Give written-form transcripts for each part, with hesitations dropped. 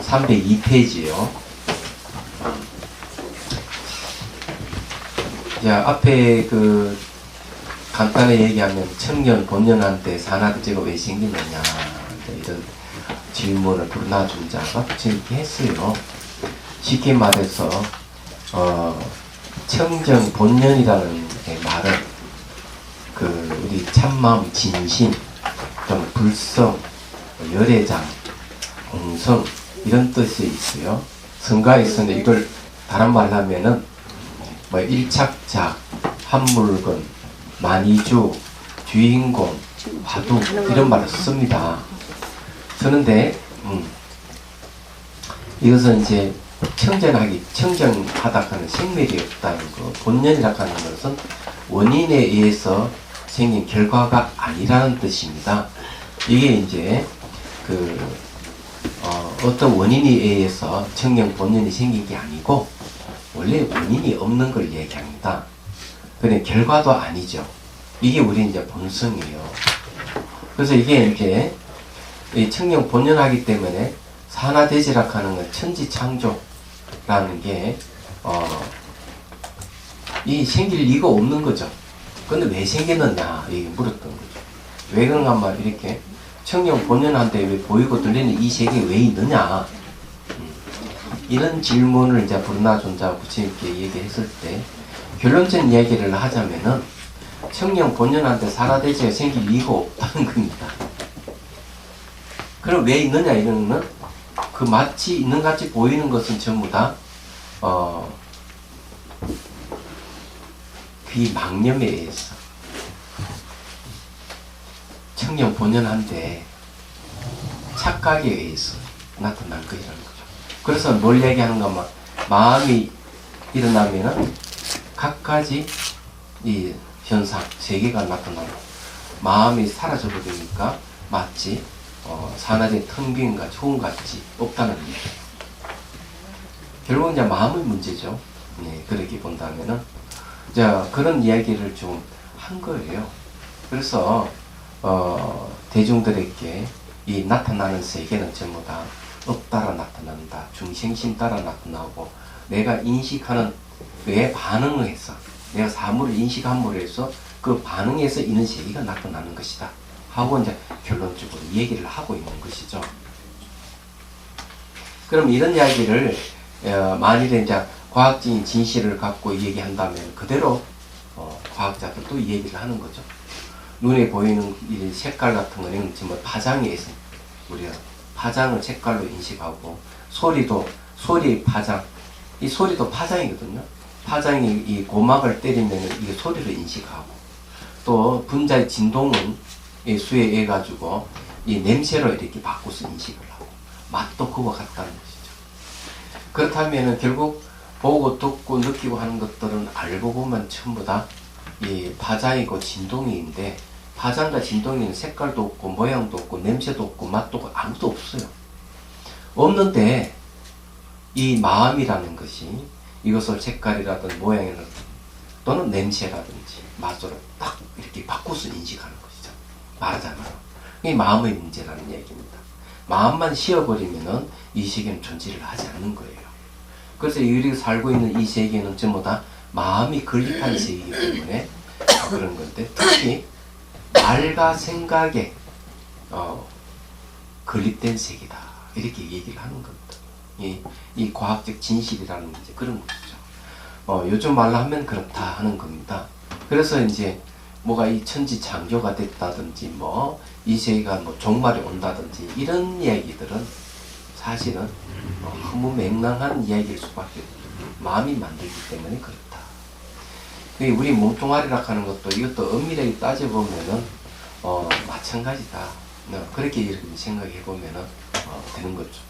302페이지요. 자, 앞에 간단히 얘기하면 청년 본연한테 산하대제가 왜 생기느냐 이런 질문을 불나준 자가 이렇게 했어요. 쉽게 말해서 청정 본연이라는 말은 우리 참마음 진심 또는 불성, 열애장, 공성 이런 뜻이 있어요. 성가에서는 이걸 다른 말로 하면은 일착자, 한물건, 만이주, 주인공, 화두 이런 말을 씁니다. 쓰는데 이것은 이제 청정하다 하는 생멸이 없다는 거, 본연이라 하는 것은 원인에 의해서 생긴 결과가 아니라는 뜻입니다. 이게 이제 어떤 원인에 의해서 청정 본연이 생긴 게 아니고 원래 원인이 없는 걸 얘기합니다. 그런데 결과도 아니죠. 이게 우리 이제 본성이에요. 그래서 이게 이제 청정 본연하기 때문에 산하대지락 하는 건 천지창조라는 게 이 생길 리가 없는 거죠. 근데 왜 생겼느냐 이게 물었던 거죠. 왜 그런가 말 이렇게 청정 본연한테 왜 보이고 들리는 이 세계에 왜 있느냐 이런 질문을 이제 불나존자 부처님께 얘기했을 때 결론적인 이야기를 하자면은 청정 본연한테 산하대지가 생길 리가 없다는 겁니다. 그럼 왜 있느냐 이런 거는 마치 있는 같이 보이는 것은 전부 다 그 망념에 의해서 청정 본연한데 착각에 의해서 나타난 것이라는 거죠. 그래서 뭘 얘기하는가 마음이 일어나면은 각가지 이 현상, 세계가 나타나고 마음이 사라져버리니까 마치 산하의 텅 빈 같이 호흡같이 없다는 얘기. 결국은 이제 마음의 문제죠. 네, 그렇게 본다면은 자 그런 이야기를 좀 한 거예요. 그래서 대중들에게 이 나타나는 세계는 전부 다 없따라 나타난다. 중생심 따라 나타나고 내가 인식하는 그에 반응을 해서 내가 사물을 인식함으로 해서 그 반응에서 있는 세계가 나타나는 것이다. 하고 이제 결론적으로 얘기를 하고 있는 것이죠. 그럼 이런 이야기를 만일에 이제 과학적인 진실을 갖고 얘기한다면 그대로 과학자들도 얘기를 하는 거죠. 눈에 보이는 이 색깔 같은 거는 지금 파장에 있습니다. 우리가 파장을 색깔로 인식하고 소리의 파장, 이 소리도 파장이거든요. 파장이 이 고막을 때리면 이게 소리로 인식하고 또 분자의 진동은 이 수에 의해 가지고 이 냄새로 이렇게 바꿔서 인식을 하고 맛도 그와 같다는 것이죠. 그렇다면은 결국 보고 듣고 느끼고 하는 것들은 알고 보면 전부 다 이 파장이고 진동인데 파장과 진동에는 색깔도 없고 모양도 없고 냄새도 없고 맛도 없고 아무도 없어요. 없는데 이 마음이라는 것이 이것을 색깔이라든 모양이라든 또는 냄새라든지 맛으로 딱 이렇게 바꿔서 인식하는 것이죠. 말하자면 이 마음의 문제라는 얘기입니다. 마음만 씌워버리면은 이 세계는 존재를 하지 않는 거예요. 그래서 우리가 살고 있는 이 세계는 전부 다 마음이 건립한 세계이기 때문에 그런 건데 특히 말과 생각에 건립된 세계다 이렇게 얘기를 하는 겁니다. 이 과학적 진실이라는 이제 그런 것이죠. 요즘 말로 하면 그렇다 하는 겁니다. 그래서 이제 뭐가 이 천지 창조가 됐다든지 이 세계가 종말이 온다든지 이런 이야기들은 사실은 너무 맹랑한 이야기일 수밖에 없어요. 마음이 만들기 때문에 그렇다. 우리 몸뚱아리라 하는 것도 이것도 엄밀하게 따져보면은 마찬가지다. 그렇게 이렇게 생각해 보면은 되는 거죠.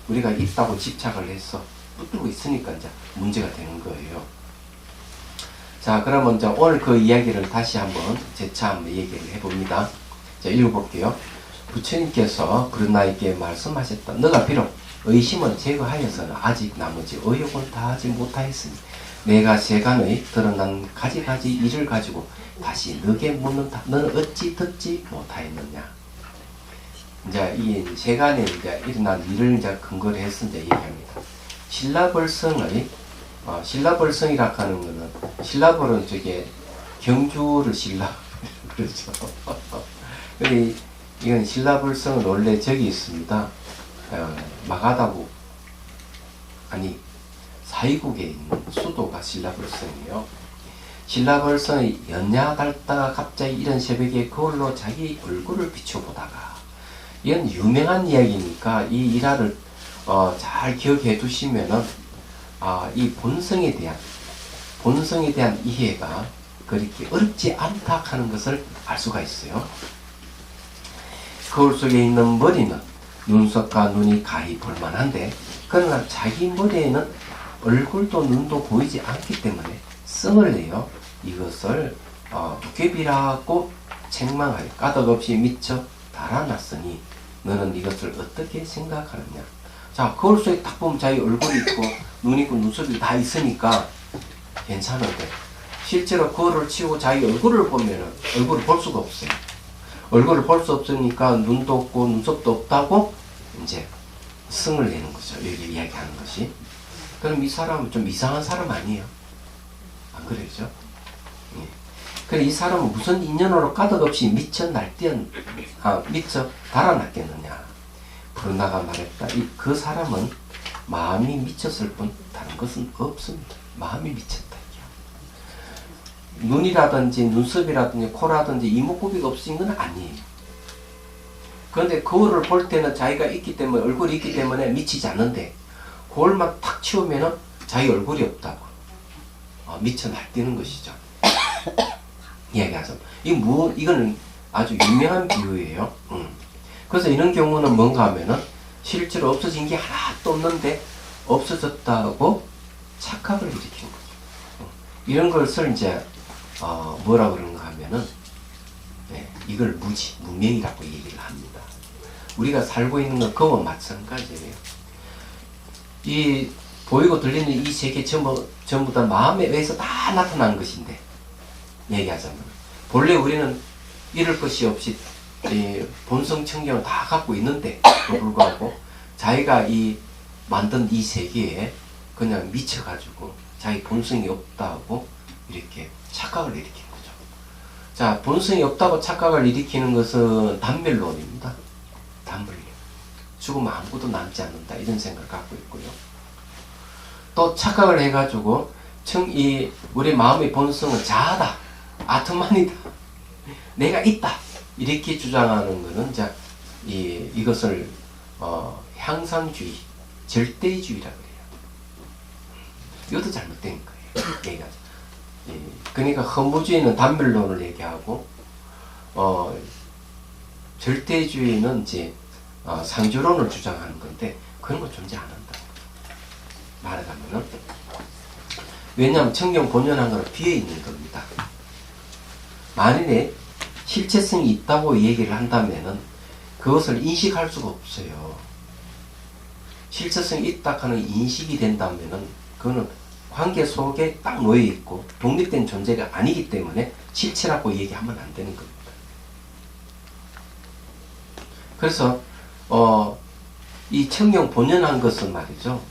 우리가 있다고 집착을 해서 붙들고 있으니까 이제 문제가 되는 거예요. 자, 그러면 이제 오늘 그 이야기를 다시 한번 재차 한번 얘기를 해봅니다. 자, 읽어볼게요. 부처님께서 그런 나에게 말씀하셨다. 너가 비록 의심을 제거하여서는 아직 나머지 의욕은 다하지 못하였으니 내가 세간의 드러난 가지가지 일을 가지고 다시 너게 묻는다. 너는 어찌 듣지 못하였느냐. 이제 이 세간에 이제 일어난 일을 이제 근거로 해서 이제 얘기합니다. 신라벌성의 신라벌성이라 하는 거는 신라벌은 저게 경주를 신라 그렇죠. 근데 이건 신라벌성은 원래 저기 있습니다. 마가다국 아니 사이국에 있는 수도가 신라벌성이에요. 신라벌성이 연야 닳다가 갑자기 이런 새벽에 거울로 자기 얼굴을 비춰보다가 이건 유명한 이야기니까 이 일화를 잘 기억해 두시면은 이 본성에 대한 이해가 그렇게 어렵지 않다 하는 것을 알 수가 있어요. 거울 속에 있는 머리는 눈썹과 눈이 가히 볼만한데 그러나 자기 머리에는 얼굴도 눈도 보이지 않기 때문에 성을 내어 이것을 도깨비라고 책망하여 까닭없이 미쳐 달아났으니 너는 이것을 어떻게 생각하느냐. 자, 거울 속에 딱 보면 자기 얼굴이 있고 눈이 있고 눈썹이 다 있으니까 괜찮은데 실제로 거울을 치우고 자기 얼굴을 보면은 얼굴을 볼 수가 없어요. 얼굴을 볼 수 없으니까 눈도 없고 눈썹도 없다고 이제 성을 내는 거죠. 여기 이야기하는 것이. 그럼 이 사람은 좀 이상한 사람 아니에요? 안 그러죠? 예. 그래 이 사람은 무슨 인연으로 까닭없이 미쳐 달아났겠느냐. 브루나가 말했다. 그 사람은 마음이 미쳤을 뿐 다른 것은 없습니다. 마음이 미쳤다. 눈이라든지 눈썹이라든지 코라든지 이목구비가 없으신 건 아니에요. 그런데 거울을 볼 때는 자기가 있기 때문에 얼굴이 있기 때문에 미치지 않는데 거울만 탁 치우면은 자기 얼굴이 없다고 미쳐 날뛰는 것이죠. 이야기하죠. 이거는 아주 유명한 비유예요. 그래서 이런 경우는 뭔가 하면은 실제로 없어진 게 하나도 없는데 없어졌다고 착각을 일으키는 거죠. 이런 것을 이제 뭐라 그러는가 하면은 이걸 무명이라고 얘기를 합니다. 우리가 살고 있는 건 그와 마찬가지예요. 이 보이고 들리는 이 세계 전부 다 마음에 의해서 다 나타난 것인데 얘기하자면 본래 우리는 이럴 것이 없이 본성 청정을 다 갖고 있는데 불구하고 자기가 만든 이 세계에 그냥 미쳐가지고 자기 본성이 없다고 이렇게 착각을 일으키는 거죠. 자, 본성이 없다고 착각을 일으키는 것은 단멸론입니다. 단멸론. 죽으면 아무것도 남지 않는다 이런 생각을 갖고 있고요. 또 착각을 해가지고 우리 마음의 본성은 자아다, 아트만이다, 내가 있다 이렇게 주장하는 것은 이것을 향상주의, 절대주의라고 해요. 이것도 잘못된 거예요. 그러니까 허무주의는 단멸론을 얘기하고 절대주의는 이제 상주론을 주장하는 건데 그런 거 존재 안 한다. 말하자면은 왜냐하면 청경 본연한 것은 비어 있는 겁니다. 만일에 실체성이 있다고 얘기를 한다면은 그것을 인식할 수가 없어요. 실체성이 있다 하는 인식이 된다면은 그거는 관계 속에 딱 놓여 있고 독립된 존재가 아니기 때문에 실체라고 얘기하면 안 되는 겁니다. 그래서 이 청경 본연한 것은 말이죠.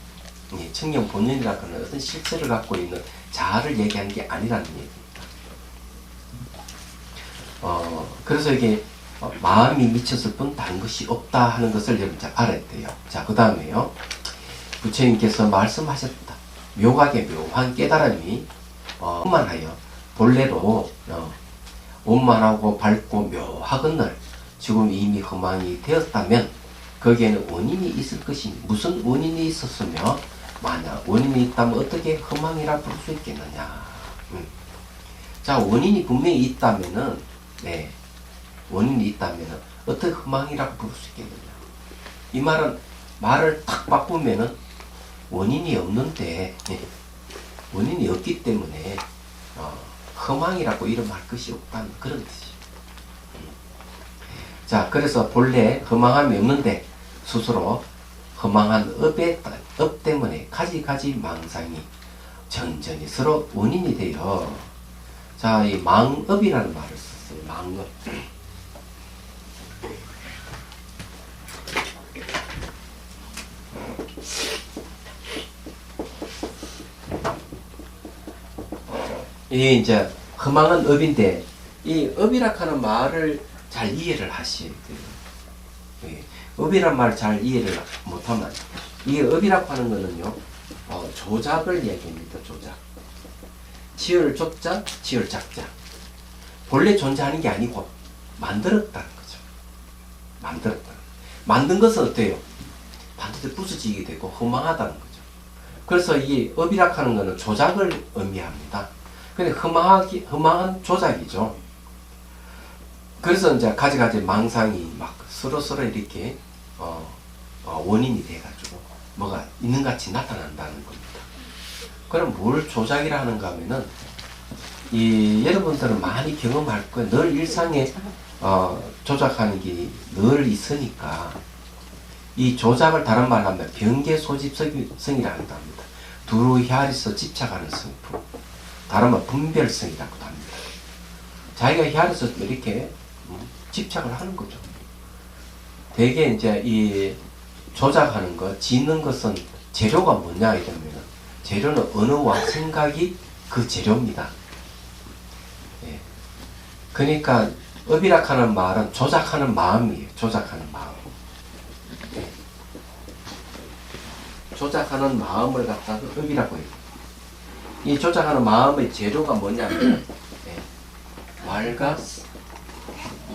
청경 본연이라는 것은 어떤 실체를 갖고 있는 자아를 얘기하는 게 아니라는 얘기입니다. 그래서 이게 마음이 미쳤을 뿐 다른 것이 없다 하는 것을 여러분 잘 알아야 돼요. 자, 그 다음에요. 부처님께서 말씀하셨다. 묘각의 묘한 깨달음이 원만하여 본래로 원만하고 밝고 묘하거늘 지금 이미 허망이 되었다면 거기에는 원인이 있을 것이니 무슨 원인이 있었으며 만약 원인이 있다면 어떻게 허망이라 부를 수 있겠느냐. 자, 원인이 분명히 있다면은 원인이 있다면은 어떻게 허망이라고 부를 수 있겠느냐. 이 말을 탁 바꾸면은 원인이 없는데 원인이 없기 때문에 허망이라고 이름할 것이 없다는 그런 뜻이죠. 자, 그래서 본래 허망함이 없는데 스스로 허망한 업 때문에 가지가지 망상이 전전히 서로 원인이 되어 자, 이 망업이라는 말을 썼어요. 망업. 이게 이제 허망한 업인데 이 업이라 하는 말을 잘 이해를 하셔야 돼요. 예. 업이란 말 잘 이해를 못하면 이게 업이라고 하는 거는요 조작을 얘기합니다. 조작. 지을 조자, 지을 작자. 본래 존재하는 게 아니고 만들었다는 거죠. 만들었다. 만든 것은 어때요? 반드시 부서지게 되고 허망하다는 거죠. 그래서 이 업이라 하는 거는 조작을 의미합니다. 근데 허망한 조작이죠. 그래서 이제 가지가지 망상이 막 서로 이렇게 원인이 돼가지고 뭐가 있는 같이 나타난다는 겁니다. 그럼 뭘 조작이라 하는가 하면은 여러분들은 많이 경험할 거예요. 늘 일상에 조작하는 게 늘 있으니까 이 조작을 다른 말로 하면 변계 소집성이라고 합니다. 두루 헤아려서 집착하는 성품. 다른 말 분별성이라고도 합니다. 자기가 헤아려서 이렇게 집착을 하는 거죠. 대개 이제 이 조작하는 것, 짓는 것은 재료가 뭐냐 이러면 재료는 언어와 생각이 그 재료입니다. 예. 그러니까 업이라 하는 말은 조작하는 마음이에요. 조작하는 마음. 예. 조작하는 마음을 갖다가 업이라고 해요. 이 조작하는 마음의 재료가 뭐냐면 말과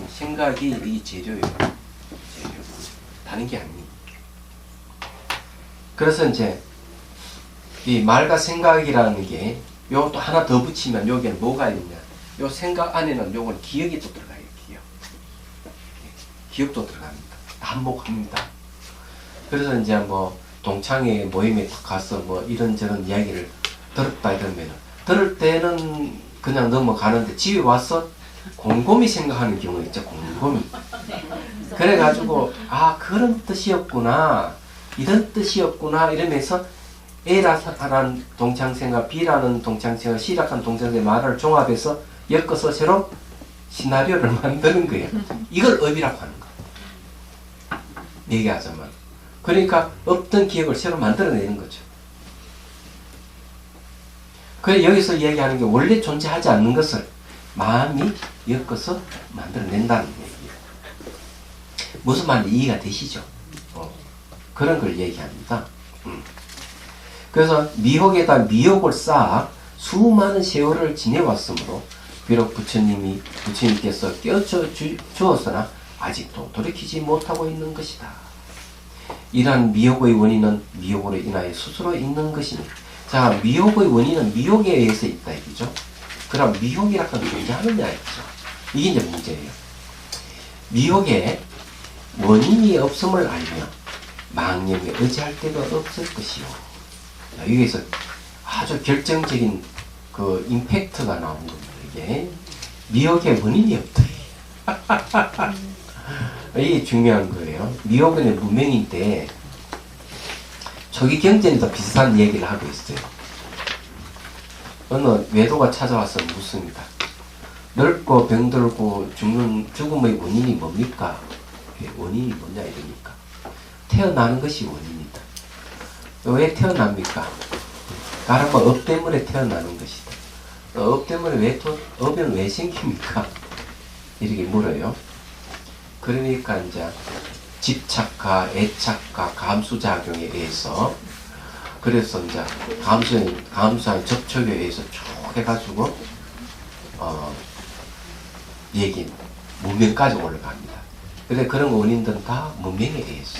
생각이 이 재료예요. 재료. 다른 게 아니에요. 그래서 이제 이 말과 생각이라는 게 요것도 하나 더 붙이면 여기에는 뭐가 있냐? 요 생각 안에는 요건 기억이 또 들어가요. 기억. 기억도 들어갑니다. 한몫합니다. 그래서 이제 뭐 동창회 모임에 가서 뭐 이런저런 이야기를 들었다 이러면 들을 때는 그냥 넘어가는데 집에 와서 곰곰이 생각하는 경우 있죠. 곰곰이. 그래가지고 그런 뜻이었구나, 이런 뜻이었구나 이러면서 A라는 동창생과 B라는 동창생과 C라는 동창생의 말을 종합해서 엮어서 새로 시나리오를 만드는 거예요. 이걸 업이라고 하는 거예요. 얘기하자면. 그러니까 없던 기억을 새로 만들어내는 거죠. 그래서 여기서 얘기하는 게 원래 존재하지 않는 것을 마음이 엮어서 만들어낸다는 얘기예요. 무슨 말인지 이해가 되시죠? 그런 걸 얘기합니다. 그래서 미혹에다 미혹을 쌓아 수많은 세월을 지내왔으므로 비록 부처님께서 깨우쳐 주었으나 아직도 돌이키지 못하고 있는 것이다. 이러한 미혹의 원인은 미혹으로 인하여 스스로 있는 것이니, 자, 미혹의 원인은 미혹에 의해서 있다 이거죠. 그럼 미혹이라고 하는 게 존재하느냐 이거죠. 이게 이제 문제예요. 미혹에 원인이 없음을 알면 망념에 의지할 데가 없을 것이요. 자, 여기에서 아주 결정적인 그 임팩트가 나오는 겁니다. 이게 미혹에 원인이 없다. 이게 중요한 거예요. 미혹은 무명인데 초기 경전에도 비슷한 얘기를 하고 있어요. 어느 외도가 찾아와서 묻습니다. 늙고 병들고 죽음의 원인이 뭡니까? 원인이 뭐냐 이러니까 태어나는 것이 원인이다. 왜 태어납니까? 다른 말 업 때문에 태어나는 것이다. 업 때문에 업은 왜 생깁니까? 이렇게 물어요. 그러니까 이제 집착과 애착과 감수작용에 의해서, 그래서 이제 감수한 접촉에 의해서 쭉 해가지고 얘기 문명까지 올라갑니다. 그래 그런 원인들은 다 문명에 의해서.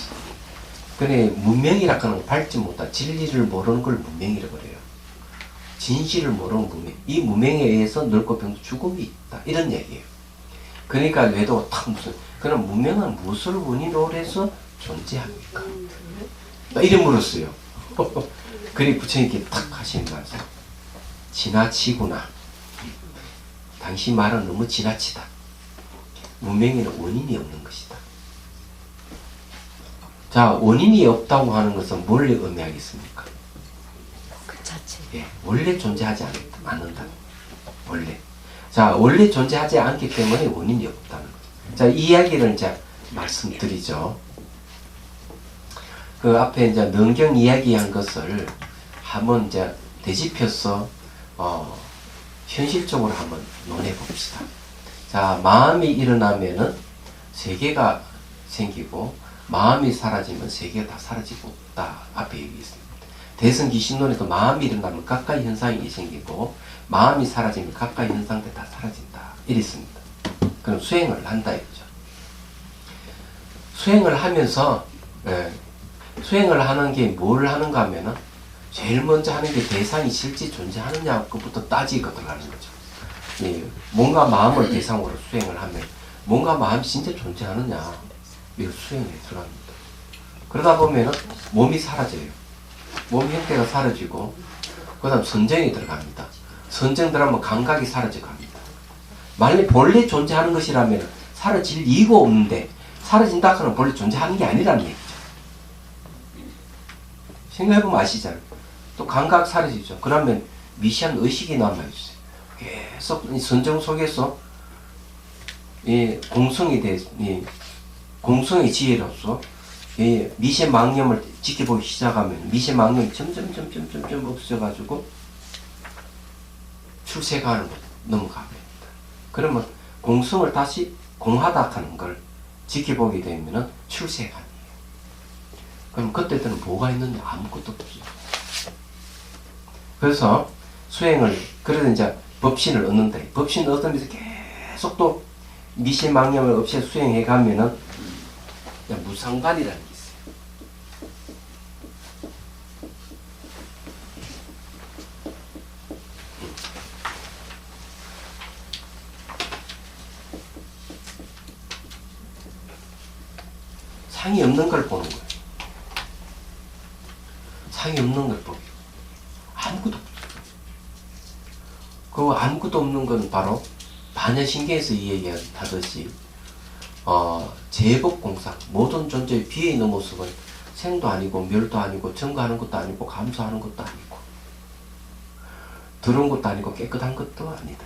그래 문명이라고 하는 밟지 못한 진리를 모르는 걸 문명이라고 그래요. 진실을 모르는 문명. 이 문명에 의해서 늙고 병도 죽음이 있다. 이런 얘기예요. 그러니까 외도가 탁 그럼 문명은 무엇을 원인으로 해서 존재합니까? 이름 물었어요. 그리 부처님께 탁 하시는 말씀. 지나치구나. 당신 말은 너무 지나치다. 문명에는 원인이 없는 것이다. 자, 원인이 없다고 하는 것은 뭘 의미하겠습니까? 그 자체. 예, 원래 존재하지 않는다. 원래. 자, 원래 존재하지 않기 때문에 원인이 없다는 거죠. 자, 이 이야기를 이제 말씀드리죠. 그 앞에 이제 능경 이야기한 것을 한번 이제 되짚혀서 현실적으로 한번 논해 봅시다. 자, 마음이 일어나면은 세계가 생기고 마음이 사라지면 세계가 다 사라지고 없다. 앞에 얘기했습니다. 대성 귀신론에도 마음이 일어나면 가까이 현상이 생기고 마음이 사라지면 가까이 현상들 다 사라진다. 이랬습니다. 그럼 수행을 한다 이거죠. 수행을 하면서 수행을 하는 게 뭘 하는가 하면은 제일 먼저 하는 게 대상이 실제 존재하느냐 그부터 따지고 들어가는 거죠. 뭔가 마음을 대상으로 수행을 하면 뭔가 마음이 진짜 존재하느냐 이거 수행에 들어갑니다. 그러다 보면은 몸이 사라져요. 몸 형태가 사라지고 그 다음 선정이 들어갑니다. 선정 들어가면 감각이 사라져 갑니다. 만약 본래 존재하는 것이라면 사라질 이유가 없는데 사라진다 하면 본래 존재하는 게 아니라는 얘기죠. 생각해보면 아시잖아요. 또 감각 사라지죠. 그러면 미시한 의식이 남아있어요. 계속 이 선정 속에서 이 공성의 지혜로서 이 미시망념을 지켜보기 시작하면 미시망념이 점점 없어져가지고 출세가는 거 넘어갑니다. 그러면 공성을 다시 공하다 하는 걸 지켜보게 되면은 출세관이에요. 그럼 그때들은 뭐가 있느냐? 아무것도 없어요. 그래서 수행을 그래서 이제 법신을 얻는다. 법신 얻으면서 계속 또 미시망념을 없이 수행해 가면은 무상관이라는 게 있어요. 상이 없는 걸 보는 거예요. 상이 없는 걸 보기. 아무것도 없어요. 그 아무것도 없는 건 바로 반야신경에서 이야기하듯이 제법공상 모든 존재의 비어있는 모습은 생도 아니고 멸도 아니고 증거하는 것도 아니고 감소하는 것도 아니고 더러운 것도 아니고 깨끗한 것도 아니다.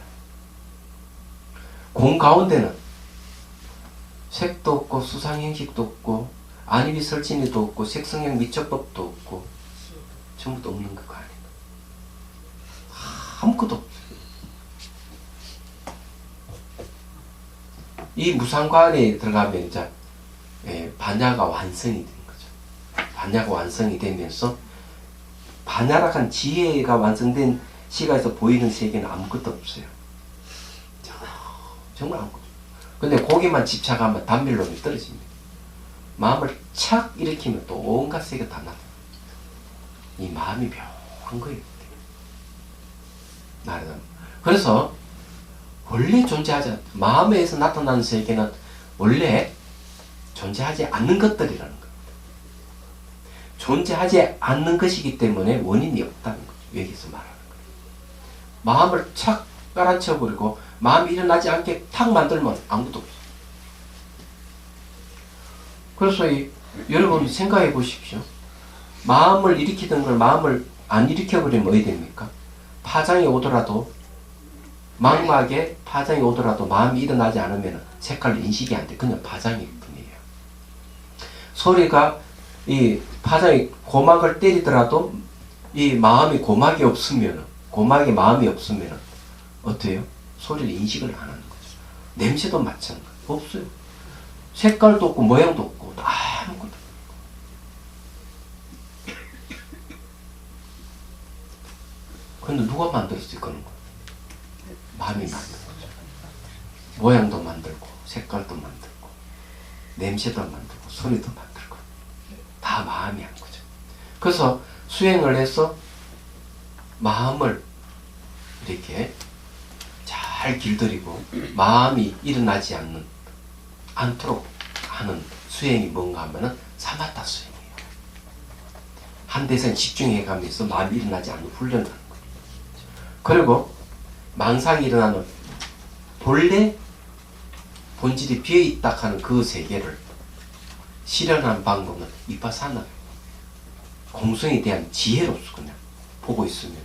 공 가운데는 색도 없고 수상형식도 없고 안입이 설진이도 없고 색성형 미적법도 없고 전부 없는 거 아니다. 아무것도 없어요. 이 무상관에 들어가면 이제 반야가 완성이 되는 거죠. 반야가 완성이 되면서 반야락한 지혜가 완성된 시각에서 보이는 세계는 아무것도 없어요. 정말 아무것도. 근데 거기만 집착하면 단밀론이 떨어집니다. 마음을 착 일으키면 또 온갖 세계가 다 나타나요. 이 마음이 묘한 거예요. 그래서 원래 존재하지 않는 마음에서 나타나는 세계는 원래 존재하지 않는 것들이라는 겁니다. 존재하지 않는 것이기 때문에 원인이 없다는 거죠. 여기서 말하는 거예요. 마음을 착 깔아쳐버리고 마음이 일어나지 않게 탁 만들면 아무것도 없어요. 그래서 여러분 생각해 보십시오. 마음을 일으키던 걸 마음을 안 일으켜버리면 어디 됩니까? 파장이 오더라도 망막에 파장이 오더라도 마음이 일어나지 않으면 색깔 인식이 안 돼. 그냥 파장일 뿐이에요. 소리가 이 파장이 고막을 때리더라도 이 마음이 고막이 없으면 고막에 마음이 없으면 어때요? 소리를 인식을 안 하는 거죠. 냄새도 마찬가지. 없어요. 색깔도 없고 모양도 없고 아무것도 없고. 근데 누가 만들었어요? 그런 거? 마음이 만든 거죠. 모양도 만들고 색깔도 만들고 냄새도 만들고 소리도 만들고 다 마음이 한 거죠. 그래서 수행을 해서 마음을 이렇게 잘 길들이고 마음이 일어나지 않도록 하는 수행이 뭔가 하면은 사마타 수행이에요. 한 대상 집중해 가면서 마음이 일어나지 않는 훈련을 하는 거예요. 그리고 망상이 일어나는 본래 본질이 비어있다 하는 그 세계를 실현하는 방법은 이파사나 공성에 대한 지혜로서 그냥 보고 있으면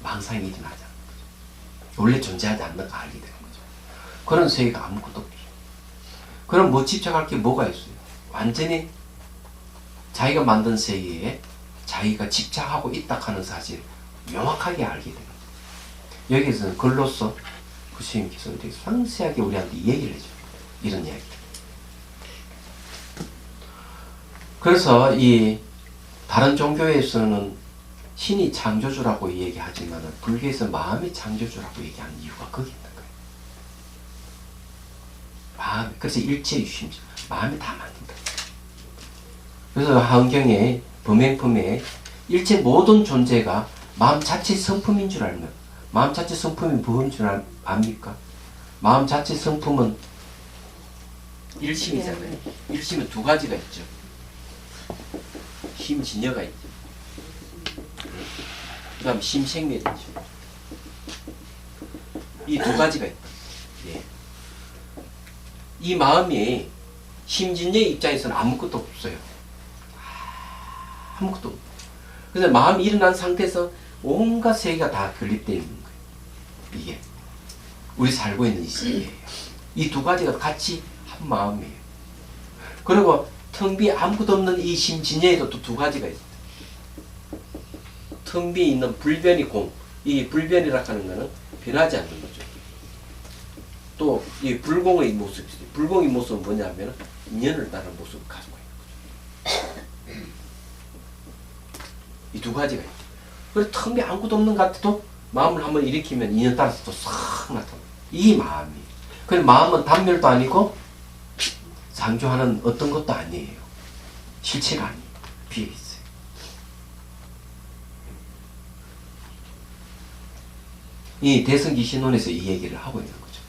망상이 일어나지 않는 거죠. 원래 존재하지 않는 걸 알게 되는 거죠. 그런 세계가 아무것도 없어요. 그럼 뭐 집착할 게 뭐가 있어요? 완전히 자기가 만든 세계에 자기가 집착하고 있다 하는 사실을 명확하게 알게 됩니다. 여기서는 글로써 부처님께서 되게 상세하게 우리한테 얘기를 해줘요. 이런 이야기들. 그래서 이 다른 종교에서는 신이 창조주라고 얘기하지만 불교에서 마음이 창조주라고 얘기하는 이유가 거기 있는 거예요. 마음, 그래서 일체유심주, 마음이 다 만든다. 그래서 한경에 범행품에 일체 모든 존재가 마음 자체 성품인 줄 알면, 마음 자체 성품이 무엇인 줄 압니까? 마음 자체 성품은 일심이잖아요. 일심은 두 가지가 있죠. 심진여가 있죠. 그 다음 심생멸이 있죠. 이 두 가지가 있다. 예. 이 마음이 심진여의 입장에서는 아무것도 없어요. 아무것도 없어요. 그래서 마음이 일어난 상태에서 온갖 세계가 다 결립되어 있는 거예요. 이게 우리 살고 있는 이 세계예요. 이 두 가지가 같이 한 마음이에요. 그리고 텅 비 아무것도 없는 이 심진여에도 또 두 가지가 있어요. 텅 비 있는 불변이 공. 이 불변이라 하는 것은 변하지 않는 거죠. 또 이 불공의 모습이 있어요. 불공의 모습은 뭐냐면 인연을 따른 모습을 가지고 있는 거죠. 이 두 가지가 있어요. 그래서 텅 비 아무것도 없는 것 같아도 마음을 한번 일으키면 인연 따라서 또 싹 나타나요. 이 마음이. 그래서 마음은 단멸도 아니고 상조하는 어떤 것도 아니에요. 실체가 아니에요. 비어있어요. 이 대승기신론에서 이 얘기를 하고 있는 거죠.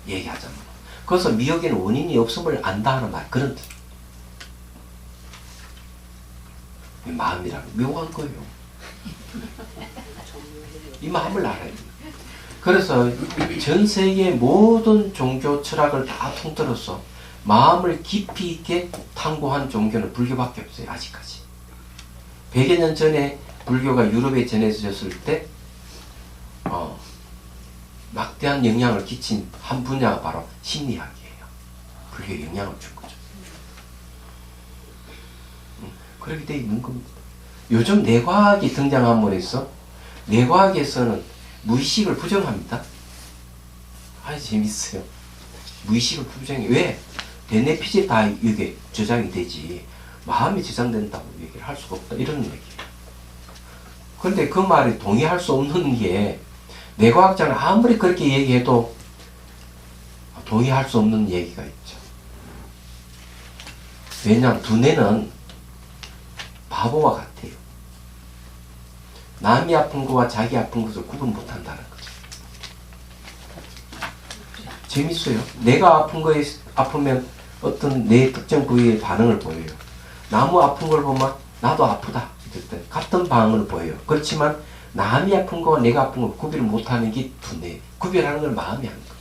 얘기하자면. 그래서 미역에는 원인이 없음을 안다 하는 말, 그런 뜻. 마음이라는 묘한 거예요. 이 마음을 알아야 돼요. 그래서 전 세계의 모든 종교 철학을 다 통틀어서 마음을 깊이 있게 탐구한 종교는 불교밖에 없어요. 아직까지. 100여 년 전에 불교가 유럽에 전해졌을 때 막대한 영향을 끼친 한 분야가 바로 심리학이에요. 불교에 영향을 준 거죠. 그렇게 돼 있는 겁니다. 요즘 뇌과학이 등장함으로 해서 뇌과학에서는 무의식을 부정합니다. 재밌어요. 무의식을 부정해. 왜? 뇌내피질 다 이게 저장이 되지. 마음이 저장된다고 얘기를 할 수가 없다. 이런 얘기예요. 그런데 그 말에 동의할 수 없는 게 뇌과학자는 아무리 그렇게 얘기해도 동의할 수 없는 얘기가 있죠. 왜냐하면 두뇌는 바보와 같아요. 남이 아픈 거와 자기 아픈 것을 구분 못한다는 거죠. 재밌어요. 내가 아픈 거에 아프면 어떤 내 특정 부위의 반응을 보여요. 나무 아픈 걸 보면 나도 아프다. 같은 반응을 보여요. 그렇지만 남이 아픈 거와 내가 아픈 걸 구별을 못하는 게 두뇌. 구별하는 걸 마음이 하는 겁니다.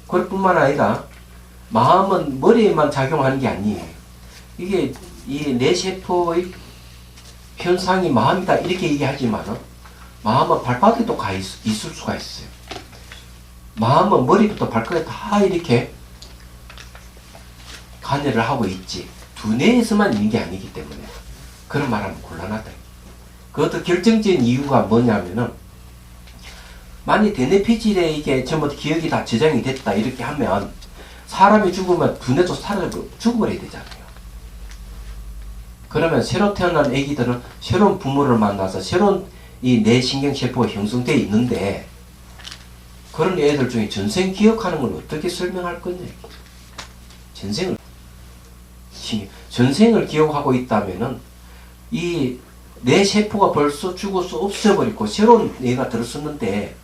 그럴 뿐만 아니라 마음은 머리에만 작용하는 게 아니에요. 이게 이 뇌세포의 현상이 마음이다 이렇게 얘기하지만 마음은 발바닥에도 가 있을 수가 있어요. 마음은 머리부터 발끝에 다 이렇게 관여를 하고 있지 두뇌에서만 있는 게 아니기 때문에 그런 말하면 곤란하다. 그것도 결정적인 이유가 뭐냐면은 만약 대뇌피질에 이게 전부 기억이 다 저장이 됐다 이렇게 하면 사람이 죽으면 두뇌도 사라져 죽어버려야 되잖아요. 그러면 새로 태어난 아기들은 새로운 부모를 만나서 새로운 이 뇌신경세포가 형성되어 있는데 그런 애들 중에 전생 기억하는 걸 어떻게 설명할 거냐. 전생을 기억하고 있다면은 이 뇌세포가 벌써 죽어서 없어버리고 새로운 뇌가 들었었는데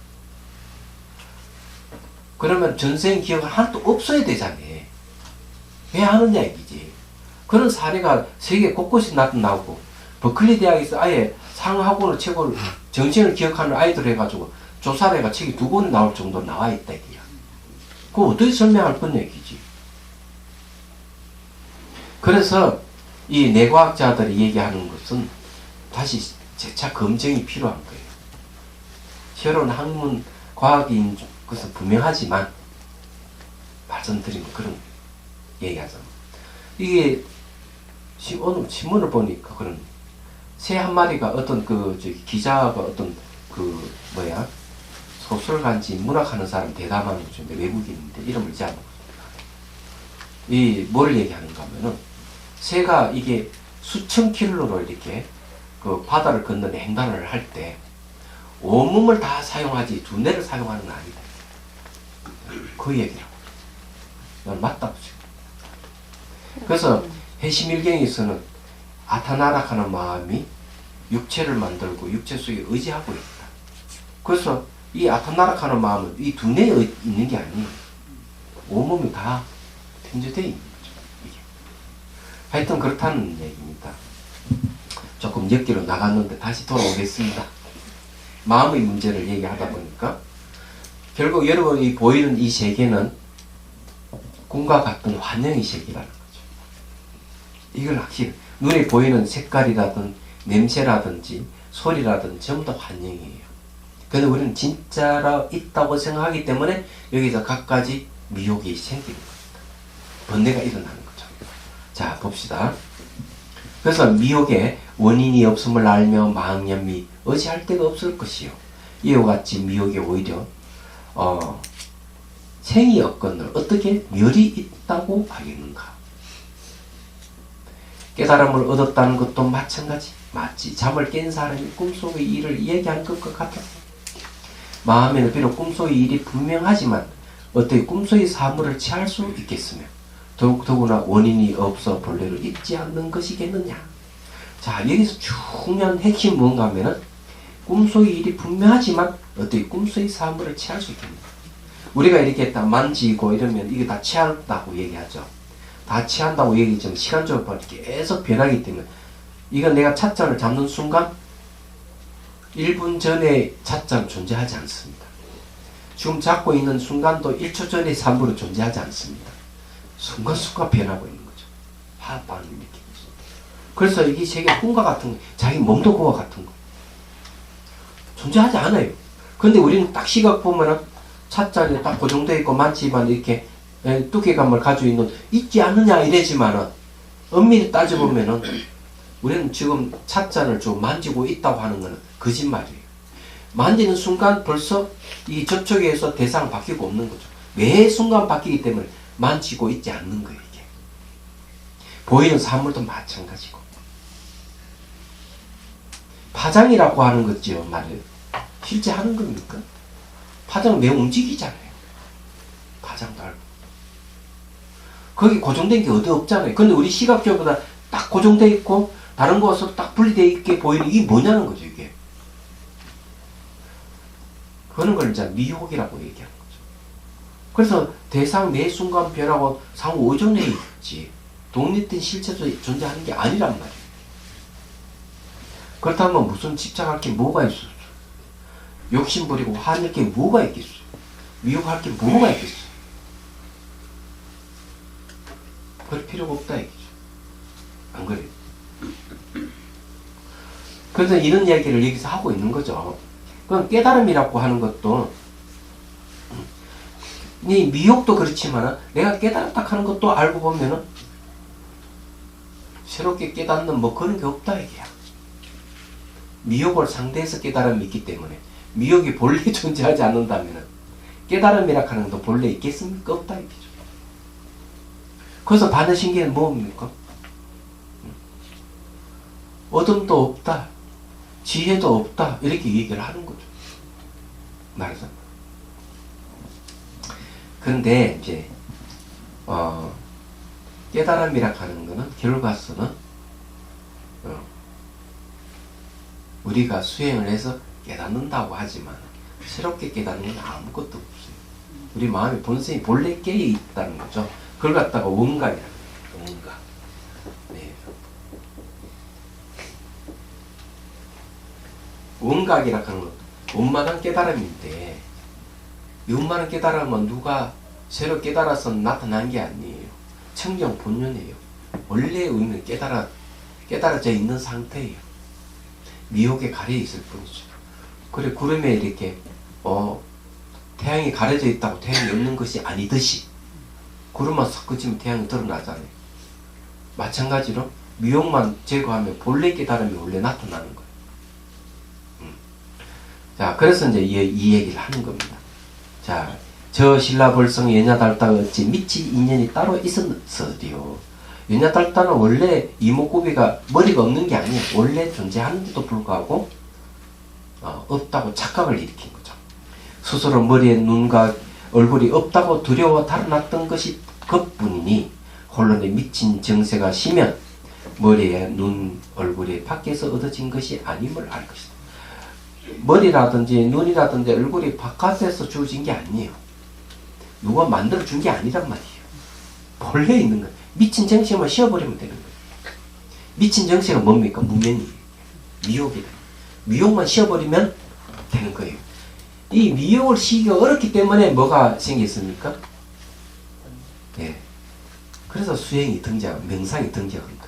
그러면 전생 기억은 하나도 없어야 되잖아요. 왜 하느냐 얘기지. 그런 사례가 세계 곳곳에 나타나고 버클리 대학에서 아예 상학원을 최고로 정신을 기억하는 아이들 해가지고 조사례가 책이 2권이 나올 정도로 나와 있다 이게야. 그거 어떻게 설명할 건 얘기지. 그래서 이 뇌과학자들이 얘기하는 것은 다시 재차 검증이 필요한 거예요. 새로운 학문 과학인 것은 분명하지만 말씀드린 그런 얘기하자면 이게 오늘 신문을 보니까 그런 새 한 마리가 어떤 기자가 어떤 소설가인지 문학하는 사람 대담한 분인데 외국인인데 이름을 이제 안 이 뭘 얘기하는가 하면은 새가 이게 수천 킬로로 이렇게 그 바다를 건너는 횡단을 할 때 온몸을 다 사용하지 두뇌를 사용하는 건 아니다. 그 얘기라고. 난 맞다고 지금. 그래서 해심일경에서는 아타나락하는 마음이 육체를 만들고 육체 속에 의지하고 있다. 그래서 이 아타나락하는 마음은 이 두뇌에 있는 게 아니에요. 온몸이 다 편제되어 있는 거죠. 이게. 하여튼 그렇다는 얘기입니다. 조금 엮기로 나갔는데 다시 돌아오겠습니다. 마음의 문제를 얘기하다 보니까 결국 여러분이 보이는 이 세계는 꿈과 같은 환영의 세계라는 거죠. 이걸 확실히 눈에 보이는 색깔이라든 냄새라든지 소리라든지 전부 다 환영이에요. 그런데 우리는 진짜로 있다고 생각하기 때문에 여기서 갖가지 미혹이 생기는 겁니다. 번뇌가 일어나는 거죠. 자, 봅시다. 그래서 미혹의 원인이 없음을 알며 망념이 의지할 데가 없을 것이요. 이와 같이 미혹이 오히려 생이 없건을 어떻게 멸이 있다고 하겠는가. 깨달음을 얻었다는 것도 마찬가지. 마치 잠을 깬 사람이 꿈속의 일을 얘기하는 것과 같았다. 마음에는 비록 꿈속의 일이 분명하지만 어떻게 꿈속의 사물을 취할 수 있겠으며 더구나 원인이 없어 본래를 잊지 않는 것이겠느냐. 자, 여기서 중요한 핵심이 뭔가 하면은 꿈속의 일이 분명하지만 어떻게 꿈속의 사물을 취할 수 있겠느냐. 우리가 이렇게 다 만지고 이러면 이게 다 취한다고 얘기하죠. 다 취한다고 얘기하지만 시간적으로 계속 변하기 때문에 이건 내가 찻잔을 잡는 순간 1분 전에 찻잔 존재하지 않습니다. 지금 잡고 있는 순간도 1초 전에 산물은 존재하지 않습니다. 순간순간 변하고 있는 거죠. 화반을 느끼고 있습니다. 그래서 이게 세계 꿈과 같은 거, 자기 몸도 그와 같은 거. 존재하지 않아요. 근데 우리는 딱 시각 보면은 찻잔에 딱 고정되어 있고 만지만 이렇게 두께감을 가지고 있는 있지 않느냐 이래지만은 엄밀히 따져보면은 우리는 지금 찻잔을 좀 만지고 있다고 하는 것은 거짓말이에요. 만지는 순간 벌써 이 저쪽에서 대상 바뀌고 없는 거죠. 매 순간 바뀌기 때문에 만지고 있지 않는 거예요. 이게 보이는 사물도 마찬가지고 파장이라고 하는 거죠. 말을 실제 하는 겁니까? 파장은 매우 움직이잖아요. 파장도 알고 거기 고정된 게 어디 없잖아요. 근데 우리 시각적으로 딱 고정되어 있고 다른 곳으로 딱 분리되어 있게 보이는 이게 뭐냐는 거죠. 이게 그런 걸 이제 미혹이라고 얘기하는 거죠. 그래서 대상 매 순간 변하고 상호 의존해 있지 독립된 실체도 존재하는 게 아니란 말이에요. 그렇다면 무슨 집착할 게 뭐가 있어? 욕심 부리고 화낼 게 뭐가 있겠어? 미혹할 게 뭐가 있겠어? 그럴 필요가 없다 얘기죠. 안 그래요? 그래서 이런 이야기를 여기서 하고 있는 거죠. 그럼 깨달음이라고 하는 것도 이 미혹도 그렇지만 내가 깨달았다 하는 것도 알고 보면은 새롭게 깨닫는 뭐 그런 게 없다 얘기야. 미혹을 상대해서 깨달음이 있기 때문에 미혹이 본래 존재하지 않는다면 깨달음이라 하는 것도 본래 있겠습니까? 없다 얘기죠. 그래서 반의신기는 뭡니까? 어둠도 없다. 지혜도 없다. 이렇게 얘기를 하는 거죠. 말해서. 그런데 이제 깨달음이라 하는 것은 결과서는 우리가 수행을 해서 깨닫는다고 하지만 새롭게 깨닫는 건 아무것도 없어요. 우리 마음의 본성이 본래 깨어 있다는 거죠. 그걸 갖다가 원각이라는 거예요. 원각. 네. 원각이라 하는 것도 원만한 깨달음인데 이 원만한 깨달음은 누가 새로 깨달아서 나타난 게 아니에요. 청정 본연이에요. 원래의 의미는 깨달아져 있는 상태예요. 미혹에 가려 있을 뿐이죠. 그래 구름에 이렇게 태양이 가려져 있다고 태양이 없는 것이 아니듯이 구름만 섞어지면 태양이 드러나잖아요. 마찬가지로 미혹만 제거하면 본래 깨달음이 원래 나타나는 거예요. 자, 그래서 이제 이 얘기를 하는 겁니다. 자, 저 신라벌성 연야달다가 어찌 미치 인연이 따로 있었으리요. 연야달다는 원래 이목구비가 머리가 없는 게 아니에요. 원래 존재하는데도 불구하고 없다고 착각을 일으킨 거죠. 스스로 머리에 눈과 얼굴이 없다고 두려워 달아났던 것이 그뿐이니 혼란에 미친 정세가 시면 머리에 눈, 얼굴이 밖에서 얻어진 것이 아님을 알 것이다. 머리라든지 눈이라든지 얼굴이 바깥에서 주어진 게 아니에요. 누가 만들어 준 게 아니란 말이에요. 본래 있는 거예요. 미친 정신만 씌워버리면 되는 거예요. 미친 정신은 뭡니까? 무명이에요. 미혹이다. 미혹만 씌워버리면 되는 거예요. 이 미혹을 시기가 어렵기 때문에 뭐가 생겼습니까? 예. 그래서 수행이 등장, 명상이 등장한 거예요.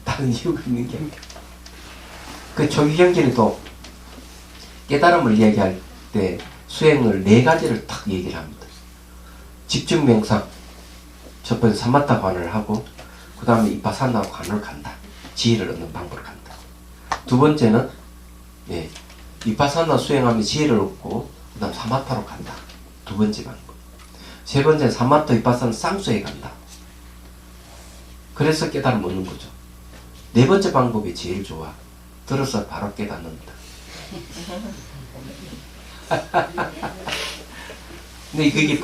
다른 이유가 있는 게 아니에요. 그 조기경전에도 깨달음을 얘기할 때 수행을 4가지를 딱 얘기를 합니다. 집중명상, 첫 번째 사마타 관을 하고, 그 다음에 이파사나 관을 간다. 지혜를 얻는 방법을 간다. 두 번째는 이파사나 수행하면 지혜를 얻고, 그 다음 사마타로 간다. 두 번째 방법. 세 번째는 사마타 이파사나 쌍수에 간다. 그래서 깨달음 얻는 거죠. 네 번째 방법이 제일 좋아. 들어서 바로 깨닫는다. 근데 그게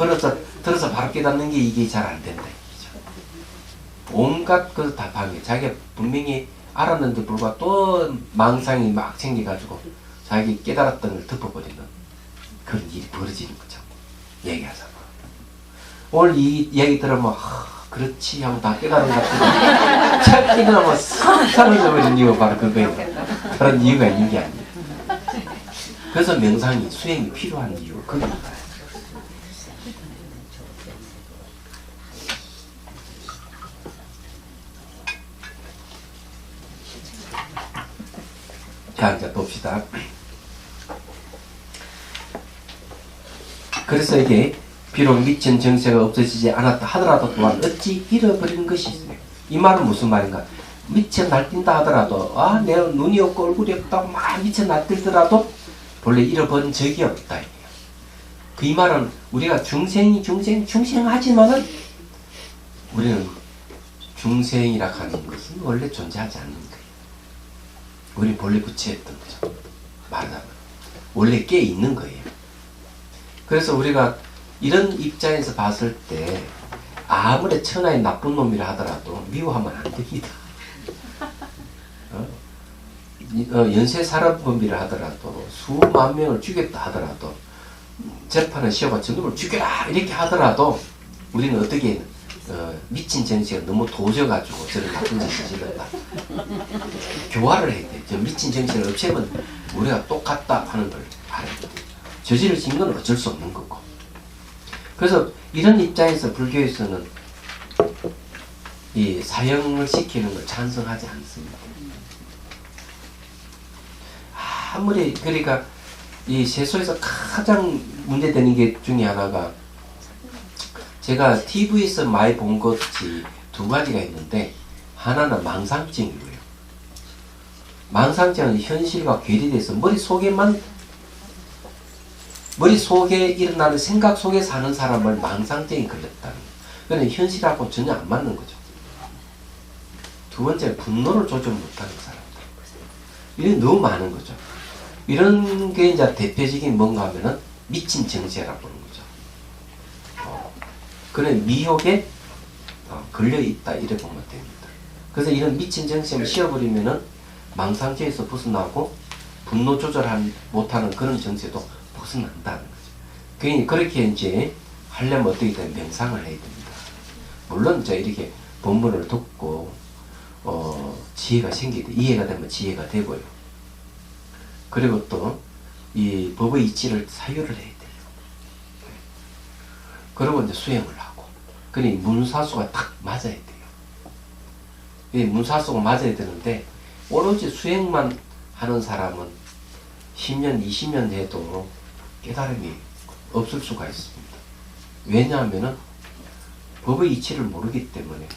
들어서 바로 깨닫는 게 이게 잘 안 된다. 온갖 그 다 방해. 자기가 분명히 알았는데 불구하고 또 망상이 막 생겨가지고 자기 깨달았던 걸 덮어버리는 그런 일이 벌어지는 거죠. 얘기하자면. 오늘 이 얘기 들으면 그렇지 하고 다 깨달은 것 같은데 찾기는 하면 사라져버린 이유가 바로 그거예요. 그런 이유가 있는 게 아니에요. 그래서 명상이 수행이 필요한 이유가 그겁니다. 자, 이제 봅시다. 그래서 이게 비록 미친 정세가 없어지지 않았다 하더라도 또한 어찌 잃어버린 것이 있어요. 이 말은 무슨 말인가? 미쳐 날뛴다 하더라도 내 눈이 없고 얼굴이 없다고 막 미쳐 날뛰더라도 본래 잃어버린 적이 없다. 그 이 말은 우리가 중생하지만은 우리는 중생이라 하는 것은 원래 존재하지 않는 거예요. 우리는 본래 부처였던 거죠. 말하자면 원래 깨 있는 거예요. 그래서 우리가 이런 입장에서 봤을 때 아무리 천하의 나쁜 놈이라 하더라도 미워하면 안 됩니다. 연쇄살인범이라 하더라도 수만 명을 죽였다 하더라도 재판을 시험과 저놈을 죽여라 이렇게 하더라도 우리는 어떻게 미친 정신이 너무 도져가지고 저런 나쁜 짓을 지었다. 교화를 해야 돼. 저 미친 정신을 없애면 우리가 똑같다 하는 걸 알아야 돼. 저지르신 건 어쩔 수 없는 거고. 그래서 이런 입장에서 불교에서는 이 사형을 시키는 걸 찬성하지 않습니다. 아무리 그러니까 이 세속에서 가장 문제되는 게 중에 하나가 제가 TV에서 많이 본 것이 두 가지가 있는데 하나는 망상증이고요. 망상증은 현실과 괴리돼서 머릿속에 일어나는 생각 속에 사는 사람을 망상증이 걸렸다는 거예요. 그건 현실하고 전혀 안 맞는 거죠. 두 번째는 분노를 조절 못하는 사람들. 이게 너무 많은 거죠. 이런 게 이제 대표적인 뭔가 하면은 미친 정세라고 보는 거죠. 그런 미혹에 걸려있다 이렇게 보면 됩니다. 그래서 이런 미친 정신을 씌워버리면은 망상죄에서 벗어나고 분노 조절 못하는 그런 정세도 벗어난다는 거죠. 그렇게 이제 하려면 어떻게 되면 명상을 해야 됩니다. 물론 이렇게 본문을 듣고 지혜가 생기게 이해가 되면 지혜가 되고요. 그리고 또 이 법의 이치를 사유를 해야 돼요. 그리고 이제 수행을 하고, 그러니 문사수가 딱 맞아야 돼요. 이 문사수가 맞아야 되는데 오로지 수행만 하는 사람은 10년, 20년 해도 깨달음이 없을 수가 있습니다. 왜냐하면은 법의 이치를 모르기 때문에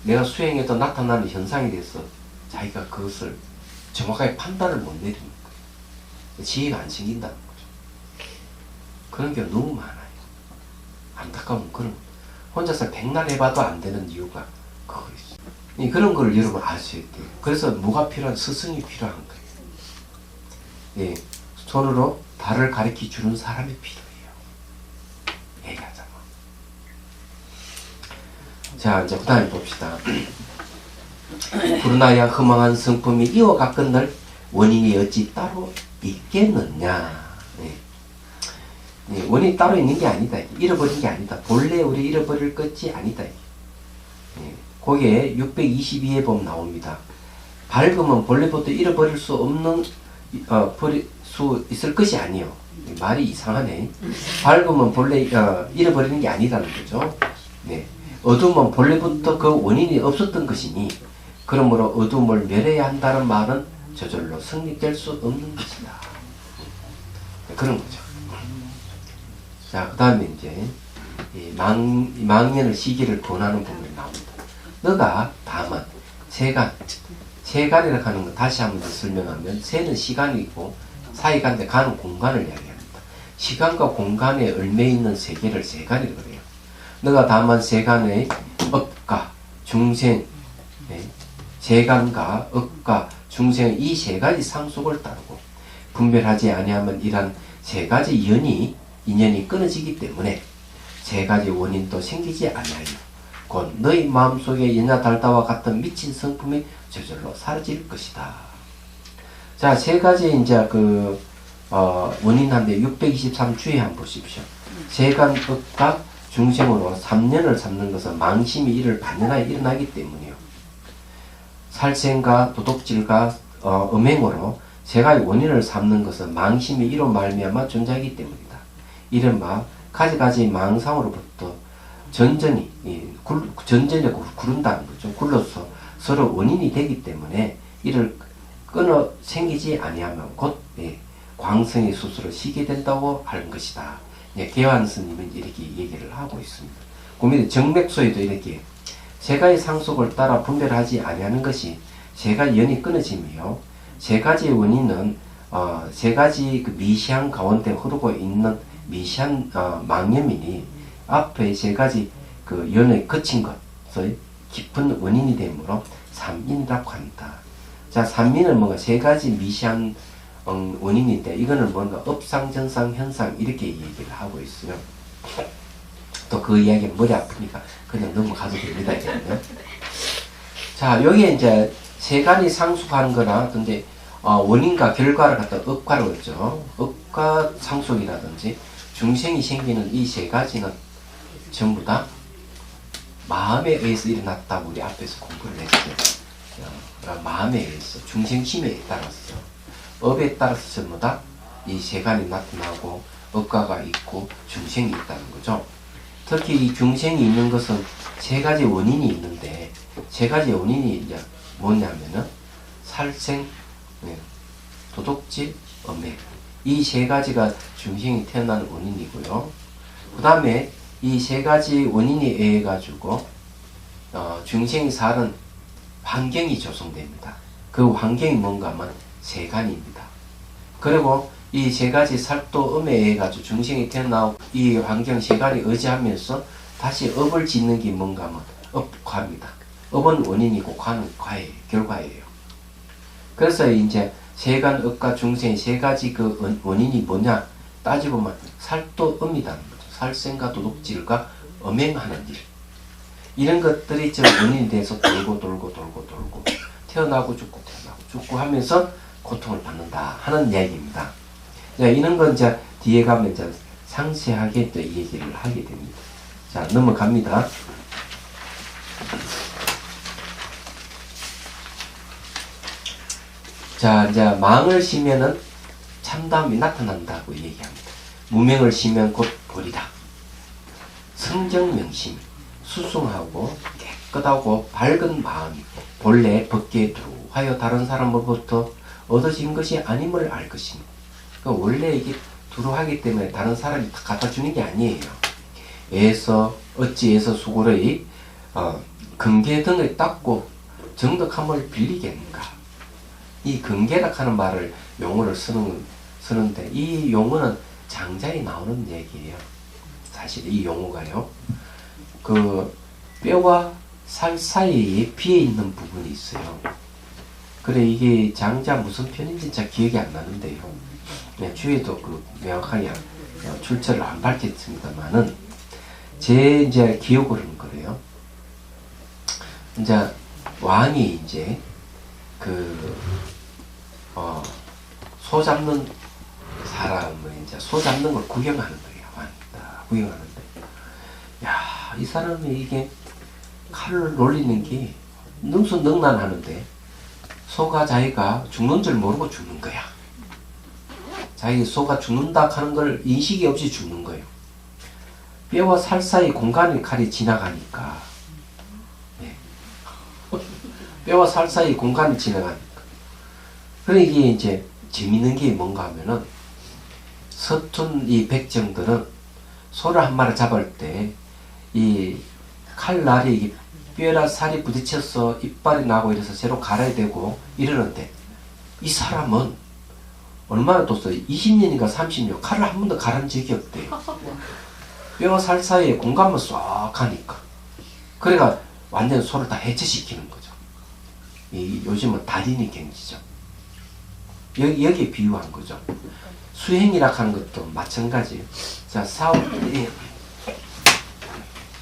내가 수행해도 나타나는 현상에 대해서 자기가 그것을 정확하게 판단을 못 내리는 거예요. 지혜가 안 생긴다는 거죠. 그런 게 너무 많아요. 안타까운 그런 혼자서 백날 해봐도 안 되는 이유가 그거 있어요. 그런 걸 여러분 아셔야 돼요. 그래서 뭐가 필요한 스승이 필요한 거예요. 예, 손으로 달을 가르쳐 주는 사람이 필요해요. 얘기하자면. 자, 이제 그 다음에 봅시다. 부르나야 허망한 성품이 이어갔건들 원인이 어찌 따로 있겠느냐. 예, 원인이 따로 있는 게 아니다. 잃어버린 게 아니다. 본래 우리 잃어버릴 것이 아니다. 예, 거기에 622에 보면 나옵니다. 밝으면 본래부터 잃어버릴 수 없는 버릴 수 있을 것이 아니요. 말이 이상하네. 밝으면 본래 잃어버리는 게 아니라는 거죠. 네. 어두움은 본래부터 그 원인이 없었던 것이니 그러므로 어두움을 멸해야 한다는 말은 저절로 성립될 수 없는 것이다. 그런 거죠. 자, 그 다음에 이제 망년을 시기를 권하는 부분이 나옵니다. 너가 다만 세간이라고 하는 건 다시 한번 설명하면 세는 시간이고 사이간데 가는 공간을 이야기합니다. 시간과 공간에 얽매 있는 세계를 세간이라고 그래요. 너가 다만 세간의 업과 중생, 세간과 업과 중생의 이 세 가지 상속을 따르고 분별하지 아니하면 이란 세 가지 인연이 끊어지기 때문에 세 가지 원인도 생기지 아니하여 곧 너희 마음속에 연야 달다와 같은 미친 성품이 저절로 사라질 것이다. 자, 세 가지 이제 원인한데 623주에 한번 보십시오. 세간 업과 중생으로 3년을 삼는 것은 망심이 이를 반연하여 일어나기 때문이요. 살생과 도둑질과 음행으로 세 가지 원인을 삼는 것은 망심이 이로 말미암아 존재하기 때문이다. 이른바 가지가지 망상으로부터 전전이 구른다는 거죠. 굴러서 서로 원인이 되기 때문에 이를 끊어 생기지 아니하면 곧 광성의 수수로 쉬게 된다고 하는 것이다. 개환 스님은 이렇게 얘기를 하고 있습니다. 고민의 정맥소에도 이렇게 세 가지 상속을 따라 분별하지 아니하는 것이 세 가지 연이 끊어지며 세 가지의 원인은 세 가지 그 미시한 가운데 흐르고 있는 미시한 망념이니 앞에 세 가지 그 연에 거친 것의 깊은 원인이 되므로 삼인이라고 한다. 자, 삼인은 뭔가 세 가지 미시한 원인인데 이거는 뭔가 업상, 전상, 현상 이렇게 얘기를 하고 있어요. 또 그 이야기는 머리 아프니까 그냥 넘어가도 됩니다. 이제는. 자, 여기에 이제 세간이 상속하는 거나 근데 원인과 결과를 갖다 업과라고 했죠. 업과 상속이라든지 중생이 생기는 이 세 가지는 전부 다 마음에 의해서 일어났다고 우리 앞에서 공부를 했어요. 마음에 의해서 중생심에 따라서 업에 따라서 전부 다 이 세간이 나타나고 업과가 있고 중생이 있다는 거죠. 특히 이 중생이 있는 것은 세 가지 원인이 있는데 세 가지 원인이 이제 뭐냐면은 살생, 도둑질, 음행 이 세 가지가 중생이 태어나는 원인이고요. 그 다음에 이 세 가지 원인에 의해 가지고 중생이 사는 환경이 조성됩니다. 그 환경이 뭔가 하면 세간입니다. 그리고 이 세 가지 살도 음에 의해 가지고 중생이 태어나고 이 환경 세간이 의지하면서 다시 업을 짓는 게 뭔가 하면 업과입니다. 업은 원인이고 과는 과예요. 결과예요. 그래서 이제 세간, 업과 중생 세 가지 그 원인이 뭐냐 따지보면 살도 음이라는 거죠. 살생과 도둑질과 음행하는 일. 이런 것들이 좀 원인이 돼서 돌고 태어나고 죽고 하면서 고통을 받는다 하는 이야기입니다. 이런 건 이제 뒤에 가면 이제 상세하게 또 얘기를 하게 됩니다. 자, 넘어갑니다. 자, 이제 망을 쉬면은 참담이 나타난다고 얘기합니다. 무명을 쉬면 곧 벌이다. 성정명심, 수승하고 깨끗하고 밝은 마음이 본래 벗게 두루하여 다른 사람으로부터 얻어진 것이 아님을 알 것입니다. 그러니까 원래 이게 두루하기 때문에 다른 사람이 다 갖다 주는 게 아니에요. 애서 어찌해서 수고의 근계 등을 닦고 정덕함을 빌리겠는가. 이 근계라 하는 말을 용어를 쓰는데 이 용어는 장자에 나오는 얘기예요. 사실 이 용어가요. 그 뼈와 살 사이에 비어 있는 부분이 있어요. 그래 이게 장자 무슨 편인지 잘 기억이 안 나는데요. 주위에도 그 명확하게 출처를 안 밝혔습니다만은 제 이제 기억으로는 그래요. 이제 왕이 이제 소 잡는 사람을 이제 소 잡는 걸 구경하는 거예요. 왕이 딱 구경하는데, 야, 이 사람이 이게 칼을 놀리는 게 능수능란하는데 소가 자기가 죽는 줄 모르고 죽는 거야. 자기 소가 죽는다 하는 걸 인식이 없이 죽는 거예요. 뼈와 살 사이 공간에 칼이 지나가니까, 네. 뼈와 살 사이 공간이 지나가니까. 그래 이게 이제 재밌는 게 뭔가 하면은 서툰 이 백정들은 소를 한 마리 잡을 때 이 칼날이 뼈랑 살이 부딪혀서 이빨이 나고 이래서 새로 갈아야 되고 이러는데 이 사람은 얼마나 뒀어요? 20년인가 30년 칼을 한 번도 갈은 적이 없대요. 뼈와 살 사이에 공간만 쏙 가니까. 그래가 완전 소를 다 해체시키는 거죠. 요즘은 달인이 경지죠. 여기에 비유한 거죠. 수행이라 하는 것도 마찬가지예요. 자,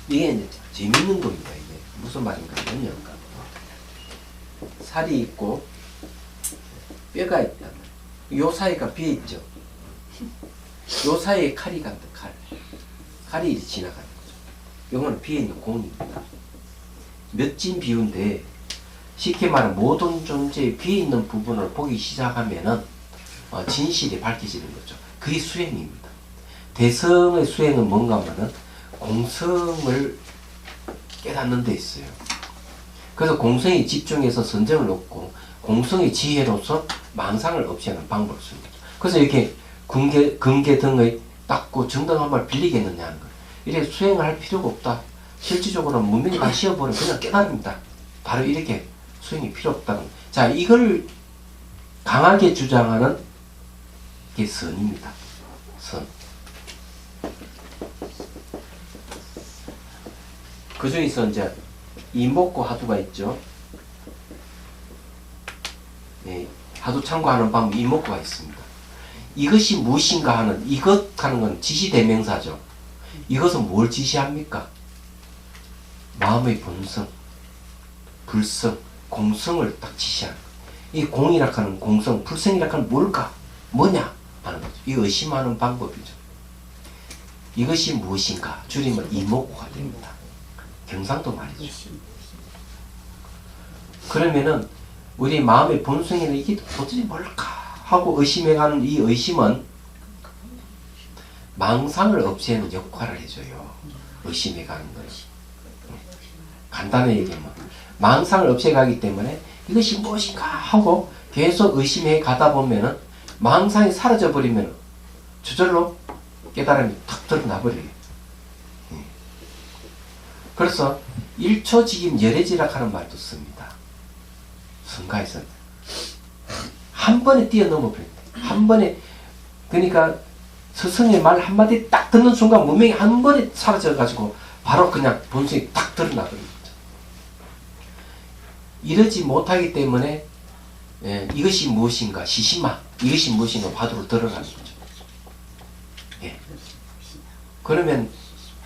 이게 이제 재밌는 겁니다. 이게 무슨 말인가 하면요. 살이 있고 뼈가 있다. 요 사이가 비어 있죠. 요 사이에 칼이 간다. 칼이 이제 지나가는 거죠. 요거는 비어 있는 공입니다. 몇진 비유인데 쉽게 말하면 모든 존재의 비어 있는 부분을 보기 시작하면은 진실이 밝혀지는 거죠. 그게 수행입니다. 대성의 수행은 뭔가 하면은 공성을 깨닫는 데 있어요. 그래서 공성이 집중해서 선정을 얻고 공성의 지혜로서 망상을 없애는 방법을 쓰는 거죠. 그래서 이렇게 근계 등의 닦고 정당함을 빌리겠느냐는 거예요. 이렇게 수행을 할 필요가 없다. 실질적으로 문명이 다 씌워버리면 그냥 깨달습니다. 바로 이렇게 수행이 필요 없다는 거예요. 자, 이걸 강하게 주장하는 게 선입니다. 선. 그 중에서 이제 이목고 하두가 있죠. 네, 하두 참고하는 방법 이목고가 있습니다. 이것이 무엇인가 하는 이것 하는 건 지시대명사죠. 이것은 뭘 지시합니까? 마음의 본성, 불성, 공성을 딱 지시하는 거예요. 이 공이라 하는 공성, 불성이라 하는 뭘까? 뭐냐? 하는 거죠. 이 의심하는 방법이죠. 이것이 무엇인가? 줄이면 이목고가 됩니다. 경상도 말이죠. 그러면은 우리 마음의 본성에는 이게 도대체 뭘까? 하고 의심해가는 이 의심은 망상을 없애는 역할을 해줘요. 의심해가는 거예요. 간단히 얘기하면 망상을 없애가기 때문에 이것이 무엇인가 하고 계속 의심해 가다 보면은 망상이 사라져 버리면 저절로 깨달음이 탁 드러나버려요. 그래서 일초직임 열애지라 하는 말도 씁니다. 성가에서는 한 번에 뛰어넘어 버립니다. 한 번에, 그러니까 스승의 말 한마디 딱 듣는 순간 문명이 한 번에 사라져 가지고 바로 그냥 본성이 딱 드러나 버립니다. 이러지 못하기 때문에 이것이 무엇인가 시시마, 이것이 무엇인가 화두로 들어가는 거죠. 예. 그러면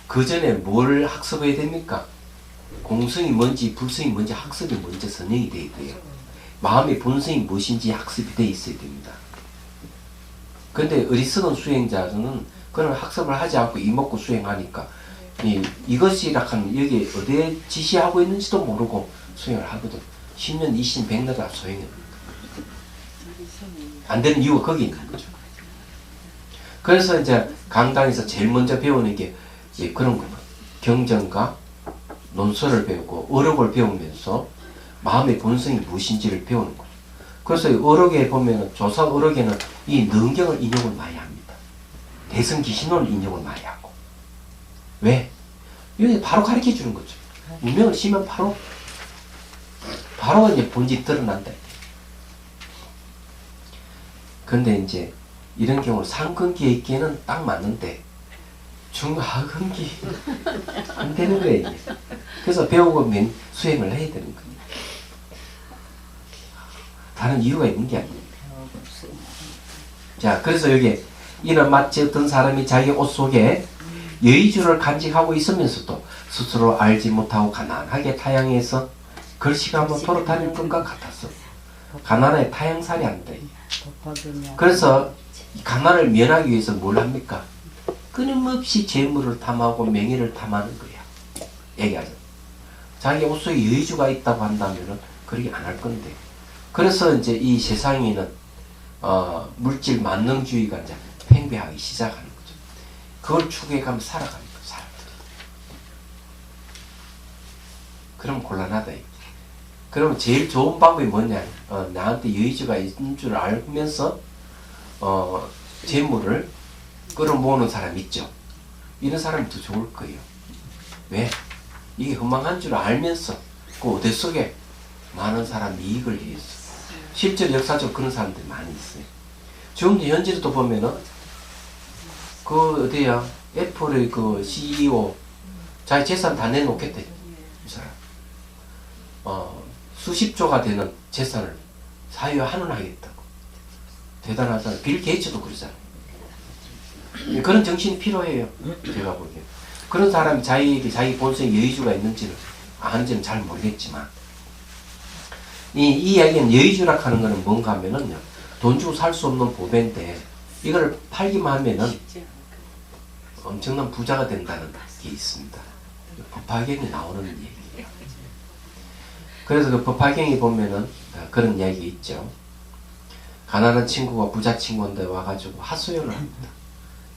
그 전에 뭘 학습해야 됩니까? 공성이 뭔지 불성이 뭔지 학습이 먼저 선행이 돼야 돼요. 마음의 본성이 무엇인지 학습이 돼 있어야 됩니다. 근데 어리석은 수행자는 그런 학습을 하지 않고 이먹고 수행하니까 이것이라 하면 여기에 어디에 지시하고 있는지도 모르고 수행을 하거든. 10년, 20년, 100년 다 수행이 안 되는 이유가 거기 있는 거죠. 그래서 이제 강당에서 제일 먼저 배우는 게 그런 거예요. 경전과 논설을 배우고 어록을 배우면서 마음의 본성이 무엇인지를 배우는 거예요. 그래서 어록에 보면 조사 어록에는 이 능경을 인용을 많이 합니다. 대승기신론을 인용을 많이 하고. 왜? 여기 바로 가르쳐 주는 거죠. 문명을 심으면 바로 이제 본질이 드러난다. 근데 이제 이런 경우 상근기에 있기에는 딱 맞는데 중하근기 안 되는 거예요, 이게. 그래서 배우고 수행을 해야 되는 거예요. 다른 이유가 있는 게 아니에요. 자, 그래서 여기 이는 마치 어떤 사람이 자기 옷 속에 여의주를 간직하고 있으면서도 스스로 알지 못하고 가난하게 타향해서 걸시가며 돌아다닐 것과 같았어. 가난에 타향살이 안 돼. 그래서 이 가난을 면하기 위해서 뭘 합니까? 끊임없이 재물을 탐하고 명예를 탐하는 거야. 얘기하자. 자기 옷 속에 여의주가 있다고 한다면은 그렇게 안 할 건데. 그래서 이제 이 세상에는 물질 만능주의가 이제 팽배하기 시작하는 거죠. 그걸 추구해가면 살아가는 거예요, 사람들이. 그럼 곤란하다. 그러면 제일 좋은 방법이 뭐냐? 나한테 여의주가 있는 줄 알면서 재물을 끌어모으는 사람 있죠. 이런 사람이 더 좋을 거예요. 왜? 이게 허망한 줄 알면서 그 어디 속에 많은 사람이 이익을 위해서. 실제로 역사적으로 그런 사람들이 많이 있어요. 지금 현재도 보면은 그 어디야 애플의 그 CEO 자기 재산 다 내놓겠대. 이 사람. 수십조가 되는 재산을 사유에 환원하겠다고. 대단하잖아요. 빌 게이츠도 그러잖아요. 그런 정신이 필요해요. 제가 보기엔. 그런 사람이 자기에게 자기 본성에 여의주가 있는지는 아는지는 잘 모르겠지만 이 이야기는 여의주라 하는 거는 뭔가 하면은요. 돈 주고 살 수 없는 보배인데 이걸 팔기만 하면은 엄청난 부자가 된다는 게 있습니다. 법화경이 나오는 얘기예요. 그래서 그 법화경이 보면은 그런 이야기 있죠. 가난한 친구가 부자 친구한테 와가지고 하소연을 합니다.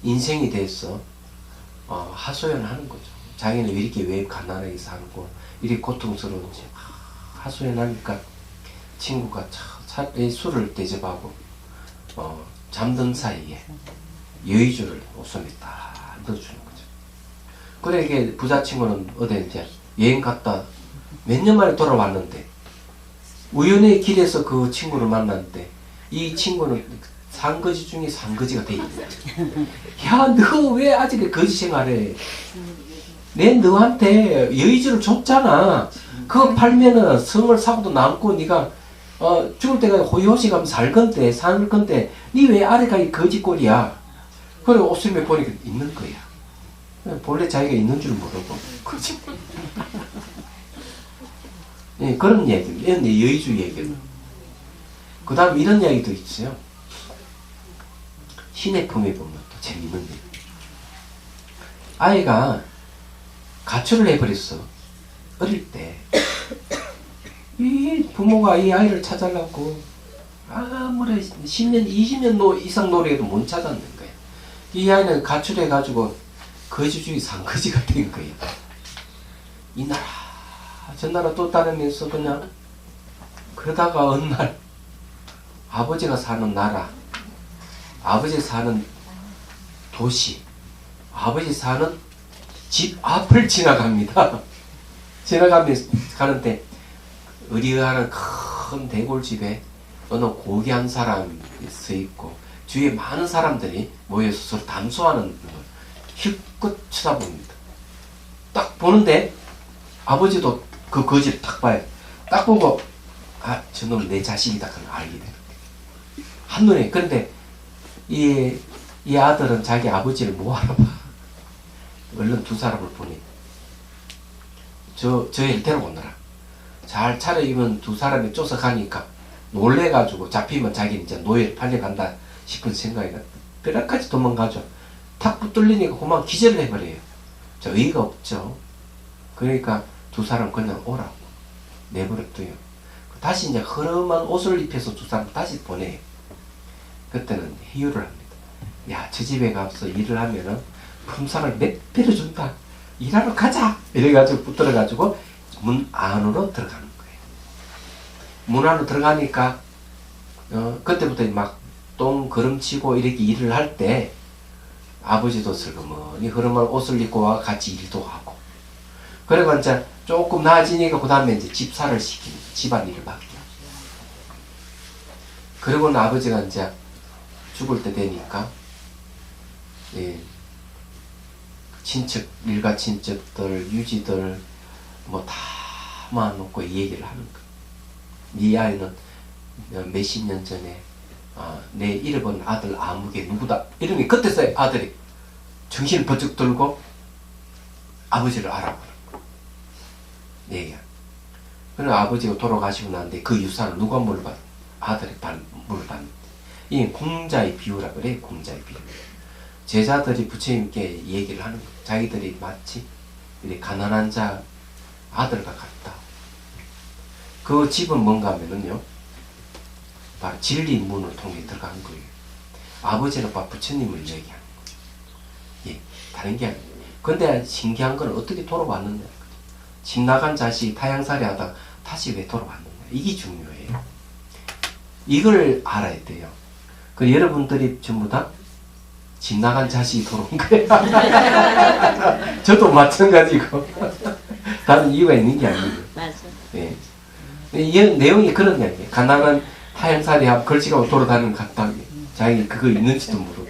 인생에 대해서 하소연을 하는 거죠. 자기는 왜 가난하게 살고 이렇게 고통스러운지 하소연하니까 친구가 술을 대접하고 잠든 사이에 여의주를 옷속에 딱 넣어주는 거죠. 그래 이게 부자 친구는 어디 이제 여행 갔다 몇 년 만에 돌아왔는데 우연히 길에서 그 친구를 만났는데 이 친구는 산거지 중에 산거지가 돼 있는 거야. 야, 너 왜 아직 거지 생활해? 내 너한테 여의주를 줬잖아. 그거 팔면은 성을 사고도 남고 네가 죽을 때까지 호의호식 하면서 살 건데 니 왜 아래가 이 거지꼴이야? 그래 옷을 보니까 있는 거야. 본래 자기가 있는 줄 모르고 그지? 네, 그런 얘기, 이런 여의주 얘기는. 그 다음 이런 이야기도 있어요. 신의 품에 보면 또 재밌는 얘기. 아이가 가출을 해버렸어. 어릴 때. 이 부모가 이 아이를 찾으려고 아무리 10년, 20년 이상 노력해도 못 찾았는 거야. 이 아이는 가출해가지고 거지중에 산거지가 된 거야. 이 나라, 저 나라 또 다니면서 그냥 그러다가 어느 날 아버지가 사는 나라, 아버지 사는 도시, 아버지 사는 집 앞을 지나갑니다. 지나가면서 가는데 의리하는 큰 대골집에 어느 고귀한 사람이 서 있고 주위에 많은 사람들이 모여서 서로 담소하는 걸 힐끗 쳐다봅니다. 딱 보는데 아버지도 그 거지를 딱 봐요. 딱 보고 저놈 내 자식이다 그걸 알게 되는 거예요. 한눈에. 그런데 이 아들은 자기 아버지를 못 알아봐. 얼른 두 사람을 보니 저 애를 데려오느라 잘 차려입은 두 사람이 쫓아가니까 놀래가지고 잡히면 자기는 이제 노예를 팔려간다 싶은 생각이 났다. 벼락까지 도망가죠. 탁 붙들리니까 그만 기절을 해버려요. 저 의의가 없죠. 그러니까 두 사람 그냥 오라고 내버려둬요. 다시 이제 흐름한 옷을 입혀서 두 사람 다시 보내요. 그때는 회유를 합니다. 야, 저 집에 가서 일을 하면은 품상을 몇 배로 준다. 일하러 가자. 이래가지고 붙들어가지고 문 안으로 들어가는 거예요. 문 안으로 들어가니까 그때부터 막 똥 걸음치고 이렇게 일을 할 때 아버지도 슬그머니 흐름한 옷을 입고 와 같이 일도 하고. 그리고 이제 조금 나아지니까 그 다음에 이제 집사를 시키는 집안일을 맡겨. 그러고는 아버지가 이제 죽을 때 되니까 예, 친척, 일가 친척들, 유지들 뭐 다 모아놓고 이 얘기를 하는 거야. 네 아이는 몇십 년 전에 내 잃어버린 아들 아무개 누구다 이러니 그때서야 아들이 정신을 번쩍 들고 아버지를 알아보는 거야. 얘기야. 그럼 아버지가 돌아가시고 나는데 그 유산을 누가 물어봤? 아들이 물어봤는데 이 공자의 비유라 그래. 공자의 비유. 제자들이 부처님께 얘기를 하는 거야. 자기들이 마치 이렇게 가난한 자 아들과 같다. 그 집은 뭔가 하면은요, 바로 진리 문을 통해 들어간 거예요. 아버지는 바 부처님을 얘기하는 거예요. 예, 다른 게 아니에요. 근데 신기한 건 어떻게 돌아왔느냐. 집 나간 자식이 타향살이 하다가 다시 왜 돌아왔느냐. 이게 중요해요. 이걸 알아야 돼요. 그 여러분들이 전부 다 집 나간 자식이 돌아온 거예요. 저도 마찬가지고. 다른 이유가 있는 게 아니에요. 맞아. 예. 이 내용이 그런 이야기예요. 가난한 타향살이 걸치고 돌아다니는 것 같다. 자기 그거 있는지도 모르고.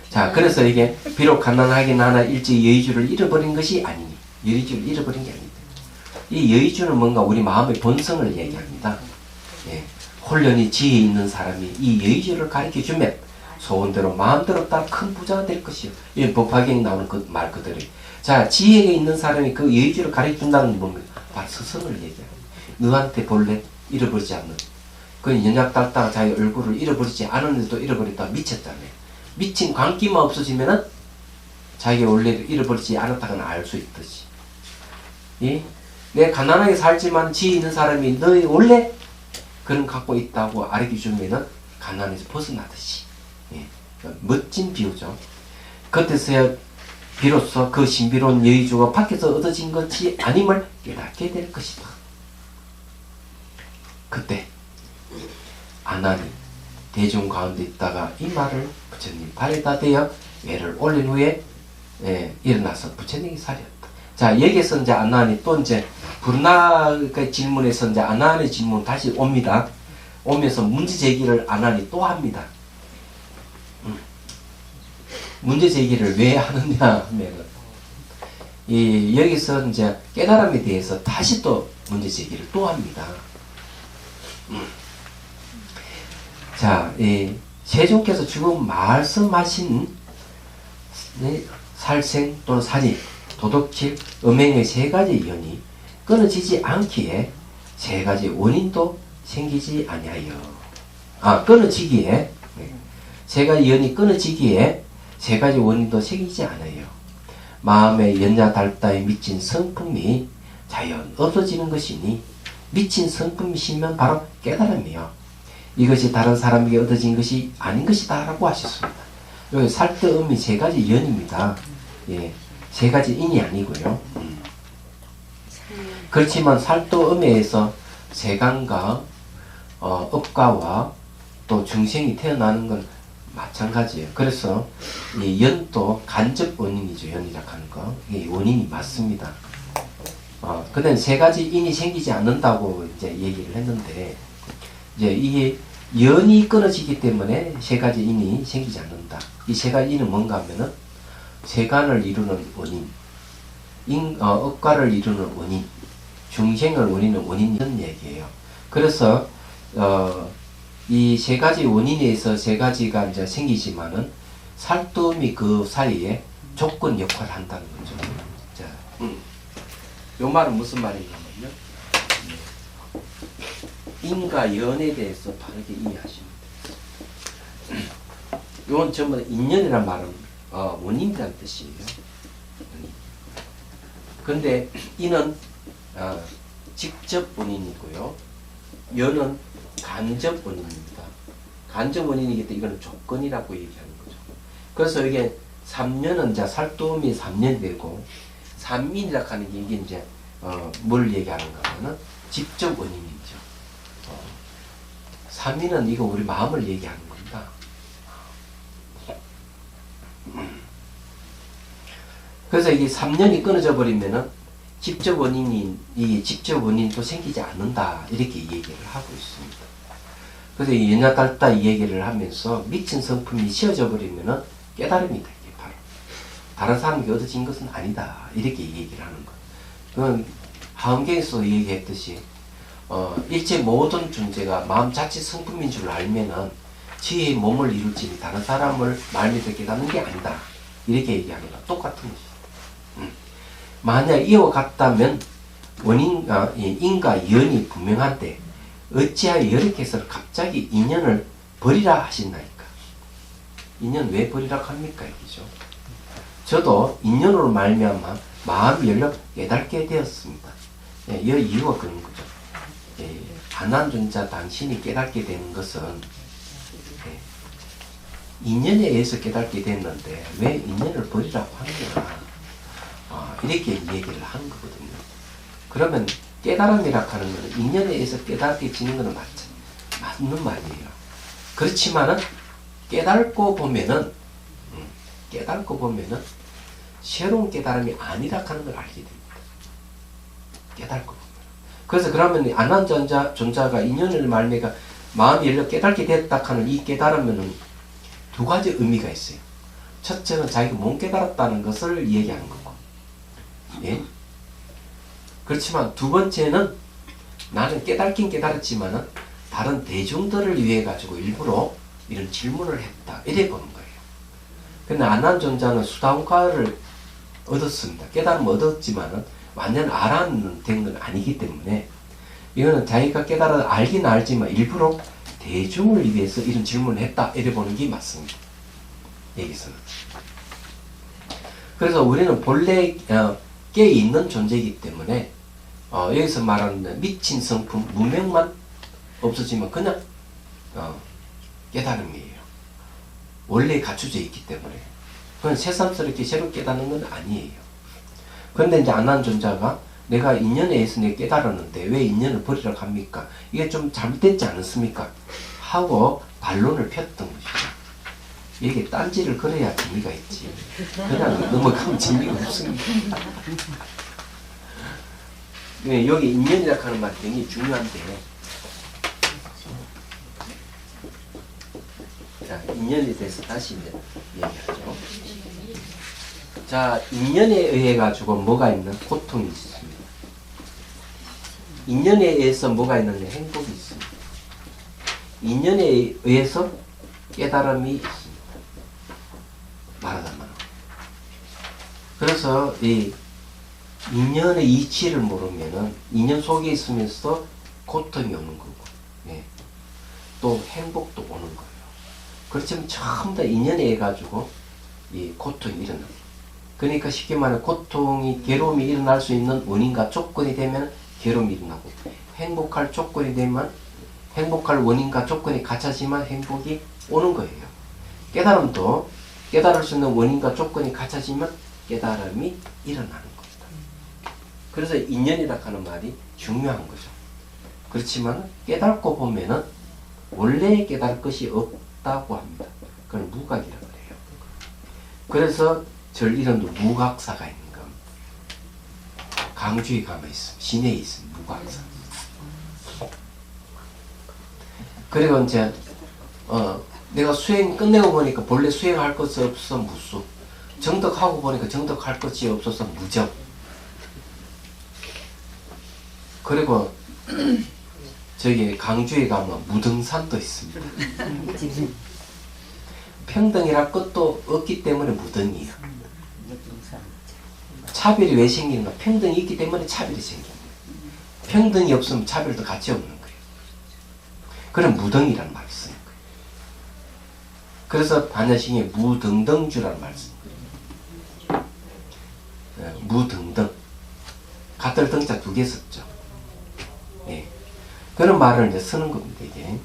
자, 그래서 이게 비록 가난하긴 하나 일찍 여의주를 잃어버린 것이 아니니. 여의주를 잃어버린 게 아니다. 이 여의주는 뭔가 우리 마음의 본성을 얘기합니다. 예. 홀연히 지혜 있는 사람이 이 여의주를 가르쳐주면 소원대로 마음대로 따라 큰 부자가 될 것이요. 이 법화경에 나오는 그 말 그대로. 자, 지혜가 있는 사람이 그 여의주를 가르쳐준다는 게 뭔가 바로 스승을 얘기합니다. 너한테 본래 잃어버리지 않는. 그 연약 닦다가 자기 얼굴을 잃어버리지 않았는데도 잃어버렸다가 미쳤잖아요. 미친 광기만 없어지면은 자기가 원래 잃어버리지 않았다고는 알 수 있듯이. 예? 내가 가난하게 살지만 지혜 있는 사람이 너희 원래 그런 갖고 있다고 알려주면은 가난에서 벗어나듯이. 예. 멋진 비유죠. 그때서야 비로소 그 신비로운 여의주가 밖에서 얻어진 것이 아님을 깨닫게 될 것이다. 그때 아난이 대중 가운데 있다가 이 말을 부처님 발에다 대어 외를 올린 후에 일어나서 부처님이 살이었다. 자, 여기서 이제 아난이 또 이제 브루나의 질문에서 이제 아난의 질문 다시 옵니다. 오면서 문제 제기를 아난이 또 합니다. 문제 제기를 왜 하느냐 하면은 여기서 이제 깨달음에 대해서 다시 또 문제 제기를 또 합니다. 자, 세종께서 지금 말씀하신 살생 또는 사지, 도덕질, 음행의 세 가지 연이 끊어지지 않기에 세 가지 원인도 생기지 아니하여. 끊어지기에 세 가지 연이 끊어지기에 세 가지 원인도 생기지 않아요. 마음의 연야 달다에 미친 성품이 자연 없어지는 것이니 미친 성품이 심면 바로 깨달음이요. 이것이 다른 사람에게 얻어진 것이 아닌 것이다 라고 하셨습니다. 여기 살뜨음이 세 가지 연입니다. 예, 세 가지 인이 아니고요. 그렇지만 살뜨음에서 세간과 업가와 또 중생이 태어나는 건 마찬가지예요. 그래서 이 연도 간접 원인이죠. 연이라 하는 거. 이게 원인이 맞습니다. 근데 세 가지 인이 생기지 않는다고 이제 얘기를 했는데, 이제 이게 연이 끊어지기 때문에 세 가지 인이 생기지 않는다. 이 세 가지 인은 뭔가 하면은 세간을 이루는 원인, 업가를 이루는 원인, 중생을 원인은 원인이라는 얘기예요. 그래서 이 세 가지 원인에서 세 가지가 이제 생기지만은 살뜸이 그 사이에 조건 역할을 한다는 거죠. 자, 요 말은 무슨 말이냐면요. 인과 연에 대해서 바르게 이해하시면 돼요. 이건 전부 다 인연이란 말은 원인이라는 뜻이에요. 근데 인은 직접 원인이고요. 연은 간접 원인입니다. 간접 원인이기 때문에 이거는 조건이라고 얘기하는 거죠. 그래서 이게 3년은 이제 살도움이 3년이 되고, 3인이라고 하는 게 이게 이제 뭘 얘기하는가 하면은 직접 원인이죠. 3인은 이거 우리 마음을 얘기하는 겁니다. 그래서 이게 3년이 끊어져 버리면은 직접 원인도 생기지 않는다. 이렇게 얘기를 하고 있습니다. 그래서 이 연야달다 이 얘기를 하면서 미친 성품이 씌어져 버리면은 깨달음이다. 이게 바로. 다른 사람에게 얻어진 것은 아니다. 이렇게 얘기를 하는 것. 그건 하은경에서 얘기했듯이 일체 모든 존재가 마음 자체 성품인 줄 알면은 지혜의 몸을 이룰지니 다른 사람을 말 밑에 깨닫는 게 아니다. 이렇게 얘기하는 거 똑같은 것이다. 만약 이와 같다면 인과 연이 분명한데 어찌하여 여러께서 갑자기 인연을 버리라 하신다니까. 인연 왜 버리라 합니까? 이죠. 저도 인연으로 말미암아 마음이 열려 깨닫게 되었습니다. 이 이유가 그런 거죠. 가난존자 당신이 깨닫게 되는 것은 인연에 의해서 깨닫게 됐는데 왜 인연을 버리라고 하느냐. 이렇게 얘기를 하는 거거든요. 그러면 깨달음이라 하는 것은 인연에 의해서 깨닫게 지는 것은 맞는 말이에요. 그렇지만은 깨닫고 보면은 새로운 깨달음이 아니라 하는 걸 알게 됩니다. 깨닫고 보면. 그래서 그러면 안한존자가 인연을 말미가 마음이 열려 깨닫게 됐다 하는 이 깨달으면은 두 가지 의미가 있어요. 첫째는 자기가 못 깨달았다는 것을 얘기하는 거고. 예? 그렇지만 두 번째는 나는 깨닫긴 깨달았지만은 다른 대중들을 위해 가지고 일부러 이런 질문을 했다. 이래 보는 거예요. 근데 안한존자는 수다원가를 얻었습니다. 깨달음을 얻었지만은 완전 알아는 된 건 아니기 때문에 이거는 자기가 알긴 알지만 일부러 대중을 위해서 이런 질문을 했다. 이래 보는 게 맞습니다. 여기서는. 그래서 우리는 본래 깨 있는 존재이기 때문에 여기서 말하는 미친 성품, 문명만 없어지면 그냥 깨달음이에요. 원래 갖춰져 있기 때문에. 그건 새삼스럽게 새롭게 깨닫는 건 아니에요. 그런데 이제 안한존자가 내가 인연에 의해서 내가 깨달았는데 왜 인연을 버리라고 합니까? 이게 좀 잘못됐지 않습니까? 하고 반론을 폈던 것이죠. 이게 딴지를 걸어야 재미가 있지. 그냥 넘어가면 재미가 없습니다. 여기 인연이라고 하는 말이 굉장히 중요한데, 자, 인연에 대해서 다시 이제 얘기하죠. 자, 인연에 의해 가지고 뭐가 있는? 고통이 있습니다. 인연에 의해서 뭐가 있느냐? 행복이 있습니다. 인연에 의해서 깨달음이 있습니다. 말하자면. 그래서 이 인연의 이치를 모르면은 인연 속에 있으면서 고통이 오는 거고, 또 행복도 오는 거예요. 그렇지만 전부 다 인연에 의해 가지고 이 고통이 일어납니다. 그러니까 쉽게 말해 괴로움이 일어날 수 있는 원인과 조건이 되면 괴로움이 일어나고, 행복할 조건이 되면 행복할 원인과 조건이 갖춰지면 행복이 오는 거예요. 깨달음도 깨달을 수 있는 원인과 조건이 갖춰지면 깨달음이 일어나는 겁니다. 그래서 인연이라고 하는 말이 중요한 거죠. 그렇지만 깨닫고 보면은 원래 깨달을 것이 없다고 합니다. 그걸 무각이라고 해요. 그래서 절 이름도 무각사가 있는 겁니다. 강주에 가면 있습니다. 시내에 있습니다. 무각사. 그리고 이제 내가 수행 끝내고 보니까 본래 수행할 것이 없어서 무수, 정덕하고 보니까 정덕할 것이 없어서 무정. 그리고 저기 강주에 가면 무등산도 있습니다. 평등이랄 것도 없기 때문에 무등이에요. 차별이 왜 생기는가? 평등이 있기 때문에 차별이 생깁니다. 평등이 없으면 차별도 같이 없는 거예요. 그럼 무등이라는 말을 쓰는 거예요. 그래서 반야신에 무등등주라는 말을 쓰는 거예요. 무등등. 같을 등자 2개 썼죠. 예. 그런 말을 이제 쓰는 겁니다, 이게.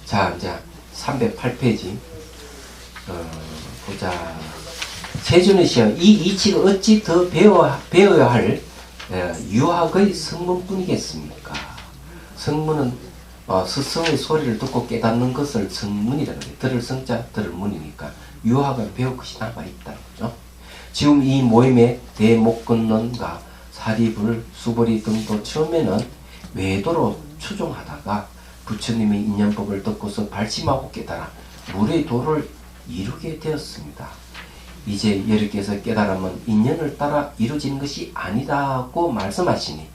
자, 이제 308페이지. 보자. 세준의 시험. 이 이치가 어찌 더 배워야 할 유학의 성문뿐이겠습니까? 성문은 스승의 소리를 듣고 깨닫는 것을 성문이라는 거예요. 들을 성자, 들을 문이니까 유학을 배울 것이 남아있다는 거죠. 지금 이 모임에 대목건론과 사리불, 수보리 등도 처음에는 외도로 추종하다가 부처님의 인연법을 듣고서 발심하고 깨달아 물의 도를 이루게 되었습니다. 이제 여러께서 깨달으면 인연을 따라 이루어지는 것이 아니다고 말씀하시니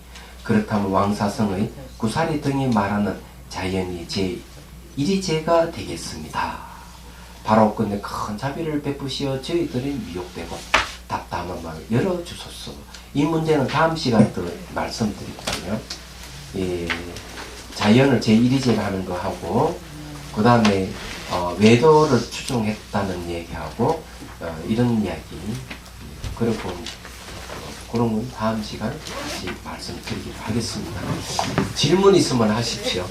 그렇다면 왕사성의 구사리 등이 말하는 자연이 제1이 되겠습니다. 바로 근데 큰 자비를 베푸시어 저희들이 미혹되고 답답한 마음을 열어주소서. 이 문제는 다음 시간에 또 말씀드리거든요. 자연을 제1이 하는 거 하고 그 다음에 외도를 추종했다는 얘기하고 이런 이야기 그리고 그런 건 다음 시간 다시 말씀드리기로 하겠습니다. 질문 있으면 하십시오.